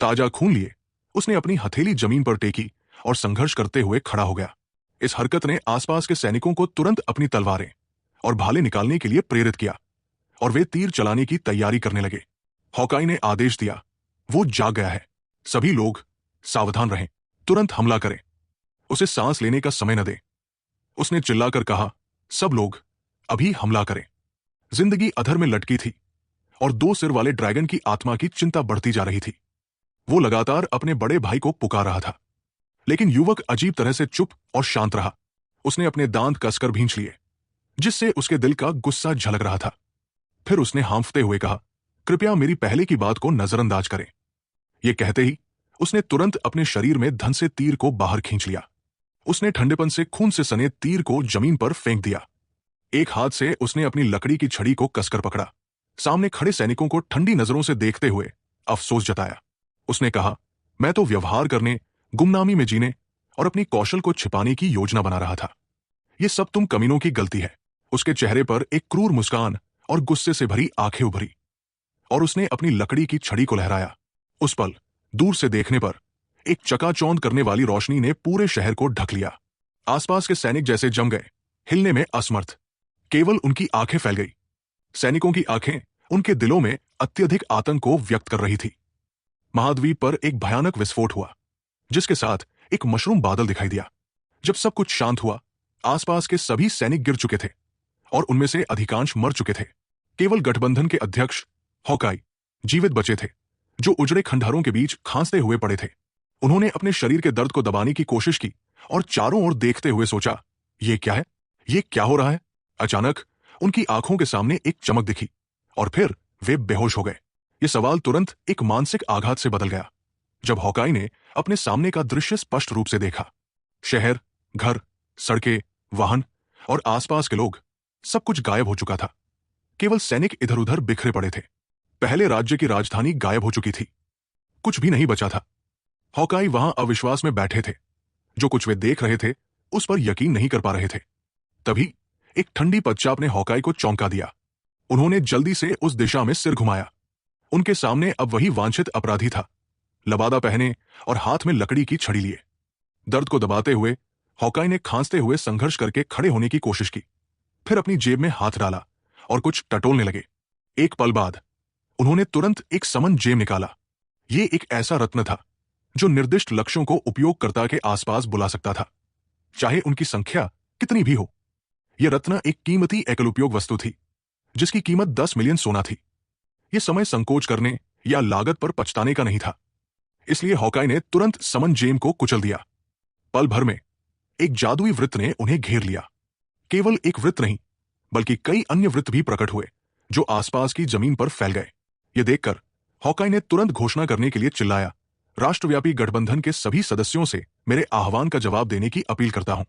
ताजा खून लिए उसने अपनी हथेली जमीन पर टेकी और संघर्ष करते हुए खड़ा हो गया। इस हरकत ने आसपास के सैनिकों को तुरंत अपनी तलवारें और भाले निकालने के लिए प्रेरित किया और वे तीर चलाने की तैयारी करने लगे। हॉकाई ने आदेश दिया, वो जाग गया है, सभी लोग सावधान रहें, तुरंत हमला करें, उसे सांस लेने का समय न दें। उसने चिल्लाकर कहा, सब लोग अभी हमला करें। जिंदगी अधर में लटकी थी और दो सिर वाले ड्रैगन की आत्मा की चिंता बढ़ती जा रही थी। वो लगातार अपने बड़े भाई को पुकार रहा था, लेकिन युवक अजीब तरह से चुप और शांत रहा। उसने अपने दांत कसकर भींच लिए, जिससे उसके दिल का गुस्सा झलक रहा था। फिर उसने हांफते हुए कहा, कृपया मेरी पहले की बात को नजरअंदाज करें। यह कहते ही उसने तुरंत अपने शरीर में धन से तीर को बाहर खींच लिया। उसने ठंडेपन से खून से सने तीर को जमीन पर फेंक दिया। एक हाथ से उसने अपनी लकड़ी की छड़ी को कसकर पकड़ा। सामने खड़े सैनिकों को ठंडी नजरों से देखते हुए अफसोस जताया। उसने कहा, मैं तो व्यवहार करने, गुमनामी में जीने और अपनी कौशल को छिपाने की योजना बना रहा था। यह सब तुम कमीनों की गलती है। उसके चेहरे पर एक क्रूर मुस्कान और गुस्से से भरी आंखें उभरी और उसने अपनी लकड़ी की छड़ी को लहराया। उस पल दूर से देखने पर एक चकाचौंध करने वाली रोशनी ने पूरे शहर को ढक लिया। आसपास के सैनिक जैसे जम गए, हिलने में असमर्थ। केवल उनकी आंखें फैल गई। सैनिकों की आंखें उनके दिलों में अत्यधिक आतंक को व्यक्त कर रही थी। महाद्वीप पर एक भयानक विस्फोट हुआ, जिसके साथ एक मशरूम बादल दिखाई दिया। जब सब कुछ शांत हुआ, आसपास के सभी सैनिक गिर चुके थे और उनमें से अधिकांश मर चुके थे। केवल गठबंधन के अध्यक्ष हॉकाई जीवित बचे थे, जो उजड़े खंडहरों के बीच खांसते हुए पड़े थे। उन्होंने अपने शरीर के दर्द को दबाने की कोशिश की और चारों ओर देखते हुए सोचा, ये क्या है, ये क्या हो रहा है? अचानक उनकी आंखों के सामने एक चमक दिखी और फिर वे बेहोश हो गए। ये सवाल तुरंत एक मानसिक आघात से बदल गया जब हॉकाई ने अपने सामने का दृश्य स्पष्ट रूप से देखा। शहर, घर, सड़कें, वाहन और आसपास के लोग, सब कुछ गायब हो चुका था। केवल सैनिक इधर उधर बिखरे पड़े थे। पहले राज्य की राजधानी गायब हो चुकी थी, कुछ भी नहीं बचा था। हॉकाई वहां अविश्वास में बैठे थे। जो कुछ वे देख रहे थे उस पर यकीन नहीं कर पा रहे थे। तभी एक ठंडी पदचाप ने हॉकाई को चौंका दिया। उन्होंने जल्दी से उस दिशा में सिर घुमाया। उनके सामने अब वही वांछित अपराधी था, लबादा पहने और हाथ में लकड़ी की छड़ी लिए। दर्द को दबाते हुए हॉकाई ने खांसते हुए संघर्ष करके खड़े होने की कोशिश की, फिर अपनी जेब में हाथ डाला और कुछ टटोलने लगे। एक पल बाद उन्होंने तुरंत एक समन जेम निकाला। ये एक ऐसा रत्न था जो निर्दिष्ट लक्ष्यों को उपयोगकर्ता के आसपास बुला सकता था, चाहे उनकी संख्या कितनी भी हो। यह रत्न एक कीमती एकल उपयोग वस्तु थी जिसकी कीमत 10 मिलियन सोना थी। यह समय संकोच करने या लागत पर पछताने का नहीं था, इसलिए हॉकाई ने तुरंत समन जेम को कुचल दिया। पल भर में एक जादुई वृत्त ने उन्हें घेर लिया। केवल एक वृत्त नहीं, बल्कि कई अन्य वृत्त भी प्रकट हुए जो आसपास की जमीन पर फैल गए। यह देखकर हॉकाई ने तुरंत घोषणा करने के लिए चिल्लाया, राष्ट्रव्यापी गठबंधन के सभी सदस्यों से मेरे आह्वान का जवाब देने की अपील करता हूं।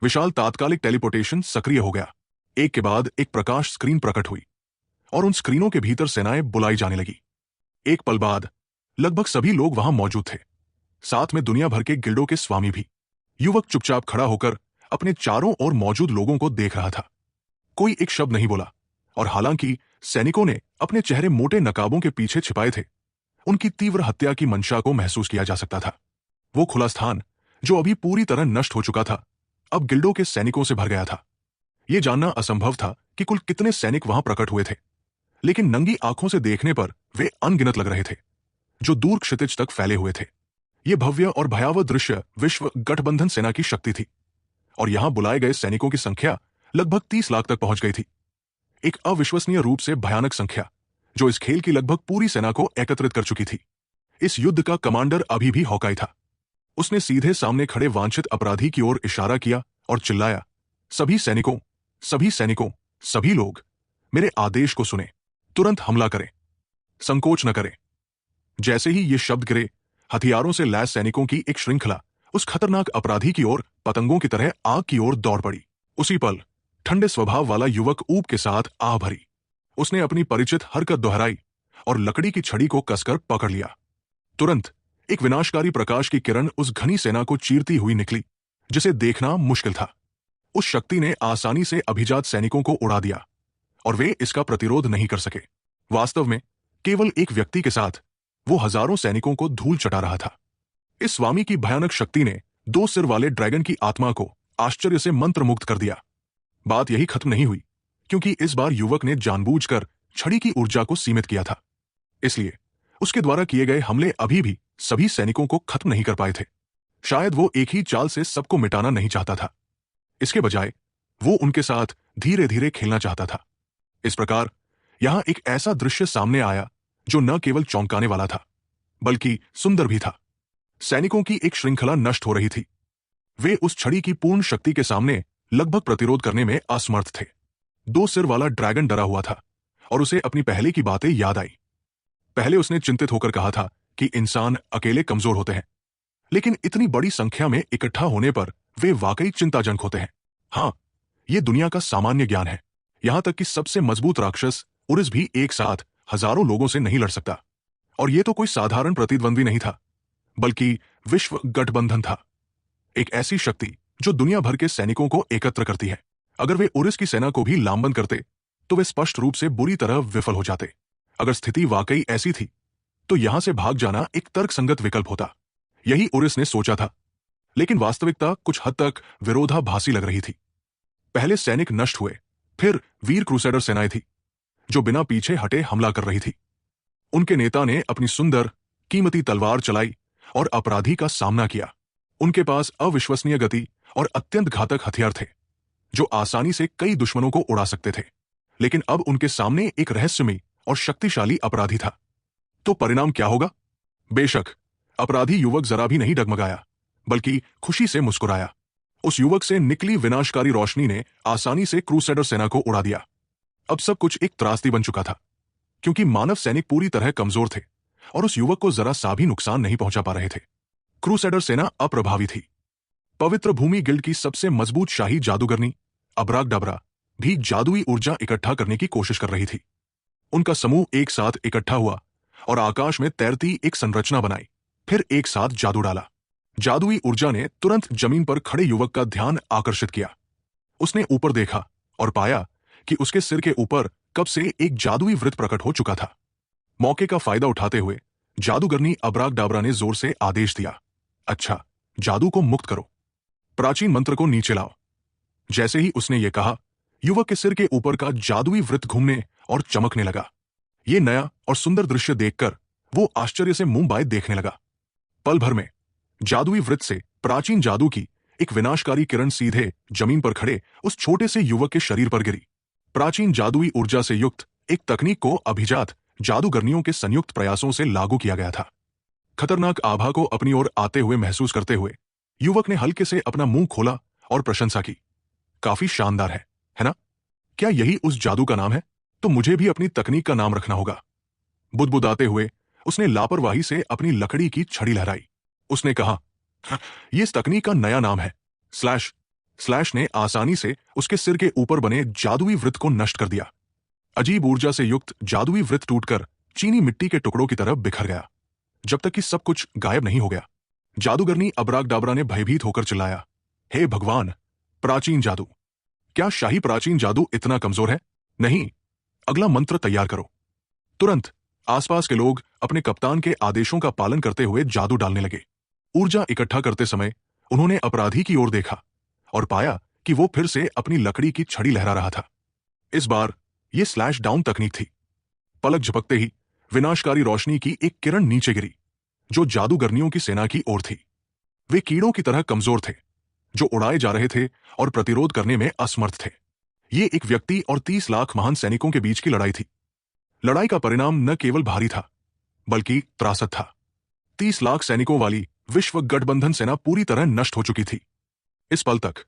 विशाल तात्कालिक टेलीपोर्टेशन सक्रिय हो गया। एक के बाद एक प्रकाश स्क्रीन प्रकट हुई और उन स्क्रीनों के भीतर सेनाएं बुलाई जाने लगी। एक पल बाद लगभग सभी लोग वहां मौजूद थे, साथ में दुनिया भर के गिल्डों के स्वामी भी। युवक चुपचाप खड़ा होकर अपने चारों ओर मौजूद लोगों को देख रहा था। कोई एक शब्द नहीं बोला, और हालांकि सैनिकों ने अपने चेहरे मोटे नकाबों के पीछे छिपाए थे, उनकी तीव्र हत्या की मंशा को महसूस किया जा सकता था। वो खुला स्थान जो अभी पूरी तरह नष्ट हो चुका था, अब गिल्डों के सैनिकों से भर गया था। यह जानना असंभव था कि कुल कितने सैनिक वहां प्रकट हुए थे, लेकिन नंगी आंखों से देखने पर वे अनगिनत लग रहे थे, जो दूर क्षितिज तक फैले हुए थे। यह भव्य और भयावह दृश्य विश्व गठबंधन सेना की शक्ति थी, और यहां बुलाए गए सैनिकों की संख्या लगभग 30 लाख तक पहुंच गई थी। एक अविश्वसनीय रूप से भयानक संख्या जो इस खेल की लगभग पूरी सेना को एकत्रित कर चुकी थी। इस युद्ध का कमांडर अभी भी हॉकाई था। उसने सीधे सामने खड़े वांछित अपराधी की ओर इशारा किया और चिल्लाया, सभी सैनिकों, सभी सैनिकों, सभी लोग, मेरे आदेश को सुने, तुरंत हमला करें, संकोच न करें। जैसे ही ये शब्द गिरे, हथियारों से लैस सैनिकों की एक श्रृंखला उस खतरनाक अपराधी की ओर पतंगों की तरह आग की ओर दौड़ पड़ी। उसी पल ठंडे स्वभाव वाला युवक ऊब के साथ आह भरी। उसने अपनी परिचित हरकत दोहराई और लकड़ी की छड़ी को कसकर पकड़ लिया। तुरंत एक विनाशकारी प्रकाश की किरण उस घनी सेना को चीरती हुई निकली, जिसे देखना मुश्किल था। उस शक्ति ने आसानी से अभिजात सैनिकों को उड़ा दिया और वे इसका प्रतिरोध नहीं कर सके। वास्तव में केवल एक व्यक्ति के साथ वो हजारों सैनिकों को धूल चटा रहा था। इस स्वामी की भयानक शक्ति ने 2 सिर वाले ड्रैगन की आत्मा को आश्चर्य से मंत्रमुग्ध कर दिया। बात यही खत्म नहीं हुई, क्योंकि इस बार युवक ने जानबूझकर छड़ी की ऊर्जा को सीमित किया था। इसलिए उसके द्वारा किए गए हमले अभी भी सभी सैनिकों को खत्म नहीं कर पाए थे। शायद वो एक ही चाल से सबको मिटाना नहीं चाहता था। इसके बजाय वो उनके साथ धीरे धीरे खेलना चाहता था। इस प्रकार यहां एक ऐसा दृश्य सामने आया जो न केवल चौंकाने वाला था, बल्कि सुंदर भी था। सैनिकों की एक श्रृंखला नष्ट हो रही थी। वे उस छड़ी की पूर्ण शक्ति के सामने लगभग प्रतिरोध करने में असमर्थ थे। 2 सिर वाला ड्रैगन डरा हुआ था और उसे अपनी पहले की बातें याद आई। पहले उसने चिंतित होकर कहा था कि इंसान अकेले कमजोर होते हैं, लेकिन इतनी बड़ी संख्या में इकट्ठा होने पर वे वाकई चिंताजनक होते हैं। हाँ, यह दुनिया का सामान्य ज्ञान है। यहां तक कि सबसे मजबूत राक्षस उरिस भी एक साथ हजारों लोगों से नहीं लड़ सकता। और यह तो कोई साधारण प्रतिद्वंद्वी नहीं था, बल्कि विश्व गठबंधन था। एक ऐसी शक्ति जो दुनिया भर के सैनिकों को एकत्र करती है। अगर वे उरिस की सेना को भी लामबंद करते तो वे स्पष्ट रूप से बुरी तरह विफल हो जाते। अगर स्थिति वाकई ऐसी थी तो यहां से भाग जाना एक तर्कसंगत विकल्प होता। यही उरिस ने सोचा था, लेकिन वास्तविकता कुछ हद तक विरोधाभासी लग रही थी। पहले सैनिक नष्ट हुए, फिर वीर क्रूसेडर सेनाएं थी जो बिना पीछे हटे हमला कर रही थी। उनके नेता ने अपनी सुंदर कीमती तलवार चलाई और अपराधी का सामना किया। उनके पास अविश्वसनीय गति और अत्यंत घातक हथियार थे जो आसानी से कई दुश्मनों को उड़ा सकते थे। लेकिन अब उनके सामने एक रहस्यमयी और शक्तिशाली अपराधी था। तो परिणाम क्या होगा? बेशक अपराधी युवक जरा भी नहीं डगमगाया, बल्कि खुशी से मुस्कुराया। उस युवक से निकली विनाशकारी रोशनी ने आसानी से क्रूसेडर सेना को उड़ा दिया। अब सब कुछ एक त्रासदी बन चुका था, क्योंकि मानव सैनिक पूरी तरह कमजोर थे और उस युवक को जरा सा भी नुकसान नहीं पहुंचा पा रहे थे। क्रूसेडर सेना अप्रभावी थी। पवित्र भूमि गिल्ड की सबसे मजबूत शाही जादूगरनी अब्राकडाब्रा भी जादुई ऊर्जा इकट्ठा करने की कोशिश कर रही थी। उनका समूह एक साथ इकट्ठा हुआ और आकाश में तैरती एक संरचना बनाई, फिर एक साथ जादू डाला। जादुई ऊर्जा ने तुरंत जमीन पर खड़े युवक का ध्यान आकर्षित किया। उसने ऊपर देखा और पाया कि उसके सिर के ऊपर कब से एक जादुई वृत्त प्रकट हो चुका था। मौके का फायदा उठाते हुए जादूगरनी अब्राकडाब्रा ने जोर से आदेश दिया, अच्छा, जादू को मुक्त करो। प्राचीन मंत्र को नीचे लाओ। जैसे ही उसने ये कहा, युवक के सिर के ऊपर का जादुई वृत्त घूमने और चमकने लगा। ये नया और सुंदर दृश्य देखकर वो आश्चर्य से मुंह बाए देखने लगा। पल भर में जादुई वृत्त से प्राचीन जादू की एक विनाशकारी किरण सीधे जमीन पर खड़े उस छोटे से युवक के शरीर पर गिरी। प्राचीन जादुई ऊर्जा से युक्त एक तकनीक को अभिजात जादूगरनियों के संयुक्त प्रयासों से लागू किया गया था। खतरनाक आभा को अपनी ओर आते हुए महसूस करते हुए युवक ने हल्के से अपना मुंह खोला और प्रशंसा की। काफी शानदार है ना? क्या यही उस जादू का नाम है? तो मुझे भी अपनी तकनीक का नाम रखना होगा। बुदबुदाते हुए उसने लापरवाही से अपनी लकड़ी की छड़ी लहराई। उसने कहा, यह इस तकनीक का नया नाम है। स्लैश। स्लैश ने आसानी से उसके सिर के ऊपर बने जादुई वृत्त को नष्ट कर दिया। अजीब ऊर्जा से युक्त जादुई वृत्त टूटकर चीनी मिट्टी के टुकड़ों की तरफ बिखर गया। जब तक कि सब कुछ गायब नहीं हो गया, जादूगरनी अबराकडाबरा ने भयभीत होकर चिल्लाया, हे भगवान, प्राचीन जादू! क्या शाही प्राचीन जादू इतना कमजोर है? नहीं, अगला मंत्र तैयार करो। तुरंत आसपास के लोग अपने कप्तान के आदेशों का पालन करते हुए जादू डालने लगे। ऊर्जा इकट्ठा करते समय उन्होंने अपराधी की ओर देखा और पाया कि वो फिर से अपनी लकड़ी की छड़ी लहरा रहा था। इस बार यह स्लैश डाउन तकनीक थी। पलक झपकते ही विनाशकारी रोशनी की एक किरण नीचे गिरी, जो जादूगरनियों की सेना की ओर थी। वे कीड़ों की तरह कमजोर थे, जो उड़ाए जा रहे थे और प्रतिरोध करने में असमर्थ थे। ये एक व्यक्ति और 30 लाख महान सैनिकों के बीच की लड़ाई थी। लड़ाई का परिणाम न केवल भारी था, बल्कि त्रासद था। 30 लाख सैनिकों वाली विश्व गठबंधन सेना पूरी तरह नष्ट हो चुकी थी। इस पल तक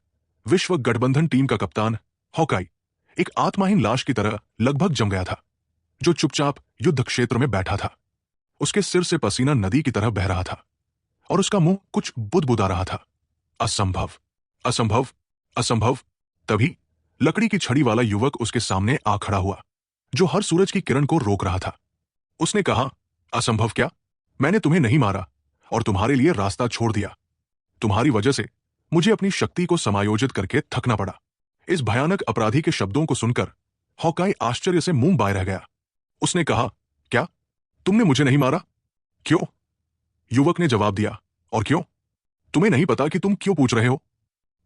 विश्व गठबंधन टीम का कप्तान हॉकाई एक आत्माहीन लाश की तरह लगभग जम गया था, जो चुपचाप युद्ध क्षेत्र में बैठा था। उसके सिर से पसीना नदी की तरह बह रहा था और उसका मुंह कुछ बुदबुदा रहा था। असंभव, असंभव, असंभव। तभी लकड़ी की छड़ी वाला युवक उसके सामने आ खड़ा हुआ, जो हर सूरज की किरण को रोक रहा था। उसने कहा, असंभव क्या? मैंने तुम्हें नहीं मारा और तुम्हारे लिए रास्ता छोड़ दिया। तुम्हारी वजह से मुझे अपनी शक्ति को समायोजित करके थकना पड़ा। इस भयानक अपराधी के शब्दों को सुनकर हॉकाई आश्चर्य से मुंह बाए रह गया। उसने कहा, क्या तुमने मुझे नहीं मारा? क्यों? युवक ने जवाब दिया, और क्यों? तुम्हें नहीं पता कि तुम क्यों पूछ रहे हो?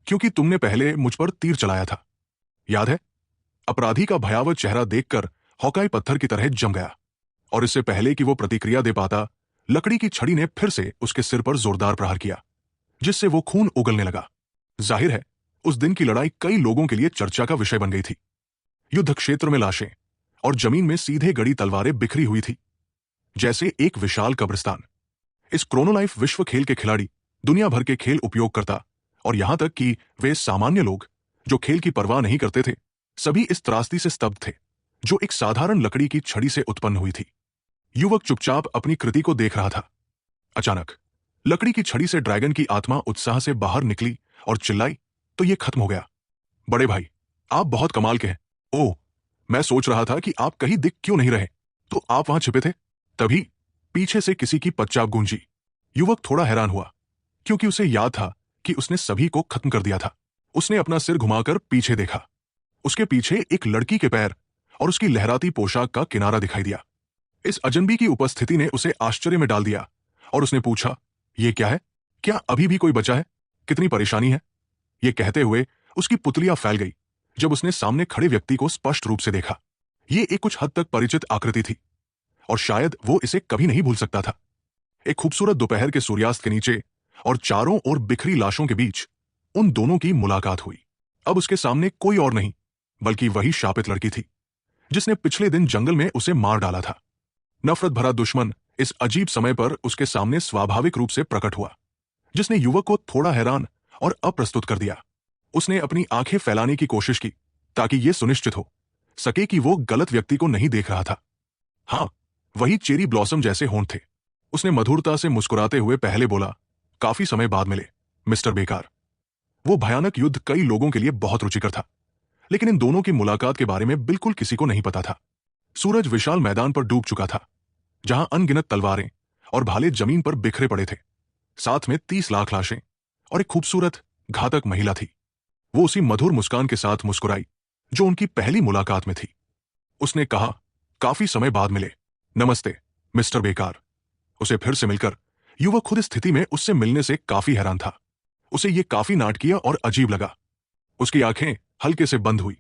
क्योंकि तुमने पहले मुझ पर तीर चलाया था, याद है? अपराधी का भयावह चेहरा देखकर हॉकाई पत्थर की तरह जम गया, और इससे पहले कि वो प्रतिक्रिया दे पाता, लकड़ी की छड़ी ने फिर से उसके सिर पर जोरदार प्रहार किया, जिससे वो खून उगलने लगा। जाहिर है, उस दिन की लड़ाई कई लोगों के लिए चर्चा का विषय बन गई थी। युद्ध क्षेत्र में लाशें और जमीन में सीधे गड़ी तलवारें बिखरी हुई थी, जैसे एक विशाल कब्रिस्तान। इस क्रोनोलाइफ विश्व खेल के खिलाड़ी दुनिया भर के खेल उपयोग करता, और यहां तक कि वे सामान्य लोग जो खेल की परवाह नहीं करते थे, सभी इस त्रासदी से स्तब्ध थे, जो एक साधारण लकड़ी की छड़ी से उत्पन्न हुई थी। युवक चुपचाप अपनी कृति को देख रहा था। अचानक लकड़ी की छड़ी से ड्रैगन की आत्मा उत्साह से बाहर निकली और चिल्लाई, तो ये खत्म हो गया। बड़े भाई, आप बहुत कमाल के हैं। ओह, मैं सोच रहा था कि आप कहीं दिख क्यों नहीं रहे, तो आप वहां छिपे थे। तभी पीछे से किसी की पच्चाप गूंजी। युवक थोड़ा हैरान हुआ, क्योंकि उसे याद था कि उसने सभी को खत्म कर दिया था। उसने अपना सिर घुमाकर पीछे देखा। उसके पीछे एक लड़की के पैर और उसकी लहराती पोशाक का किनारा दिखाई दिया। इस अजनबी की उपस्थिति ने उसे आश्चर्य में डाल दिया, और उसने पूछा, ये क्या है? क्या अभी भी कोई बचा है? कितनी परेशानी है? ये कहते हुए उसकी पुतलियां फैल गई जब उसने सामने खड़े व्यक्ति को स्पष्ट रूप से देखा। ये एक कुछ हद तक परिचित आकृति थी, और शायद वो इसे कभी नहीं भूल सकता था। एक खूबसूरत दोपहर के सूर्यास्त के नीचे और चारों ओर बिखरी लाशों के बीच उन दोनों की मुलाकात हुई। अब उसके सामने कोई और नहीं, बल्कि वही शापित लड़की थी, जिसने पिछले दिन जंगल में उसे मार डाला था। नफरत भरा दुश्मन इस अजीब समय पर उसके सामने स्वाभाविक रूप से प्रकट हुआ, जिसने युवक को थोड़ा हैरान और अप्रस्तुत कर दिया। उसने अपनी आंखें फैलाने की कोशिश की, ताकि यह सुनिश्चित हो सके कि वो गलत व्यक्ति को नहीं देख रहा था। हाँ, वही चेरी ब्लॉसम जैसे होंठ थे। उसने मधुरता से मुस्कुराते हुए पहले बोला, काफी समय बाद मिले, मिस्टर बेकार। वो भयानक युद्ध कई लोगों के लिए बहुत रुचिकर था, लेकिन इन दोनों की मुलाकात के बारे में बिल्कुल किसी को नहीं पता था। सूरज विशाल मैदान पर डूब चुका था, जहां अनगिनत तलवारें और भाले जमीन पर बिखरे पड़े थे। साथ में 30 लाख लाशें और एक खूबसूरत घातक महिला थी। वो उसी मधुर मुस्कान के साथ मुस्कुराई जो उनकी पहली मुलाकात में थी। उसने कहा, काफी समय बाद मिले, नमस्ते मिस्टर बेकार। उसे फिर से मिलकर युवक खुद इस स्थिति में उससे मिलने से काफी हैरान था। उसे ये काफी नाटकीय और अजीब लगा। उसकी आंखें हल्के से बंद हुई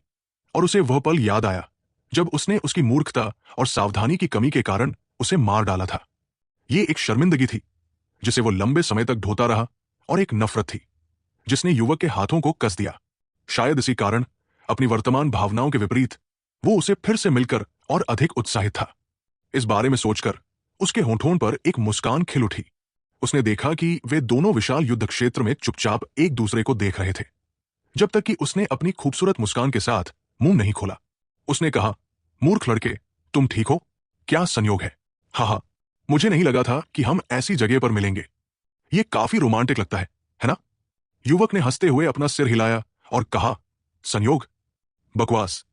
और उसे वह पल याद आया जब उसने उसकी मूर्खता और सावधानी की कमी के कारण उसे मार डाला था। ये एक शर्मिंदगी थी जिसे वो लंबे समय तक ढोता रहा, और एक नफरत थी जिसने युवक के हाथों को कस दिया। शायद इसी कारण, अपनी वर्तमान भावनाओं के विपरीत, वो उसे फिर से मिलकर और अधिक उत्साहित था। इस बारे में सोचकर उसके होंठों पर एक मुस्कान खिल उठी। उसने देखा कि वे दोनों विशाल युद्ध क्षेत्र में चुपचाप एक दूसरे को देख रहे थे, जब तक कि उसने अपनी खूबसूरत मुस्कान के साथ मुंह नहीं खोला। उसने कहा, मूर्ख लड़के, तुम ठीक हो? क्या संयोग है। हाँ, मुझे नहीं लगा था कि हम ऐसी जगह पर मिलेंगे। ये काफी रोमांटिक लगता है ना? युवक ने हंसते हुए अपना सिर हिलाया और कहा, संयोग? बकवास।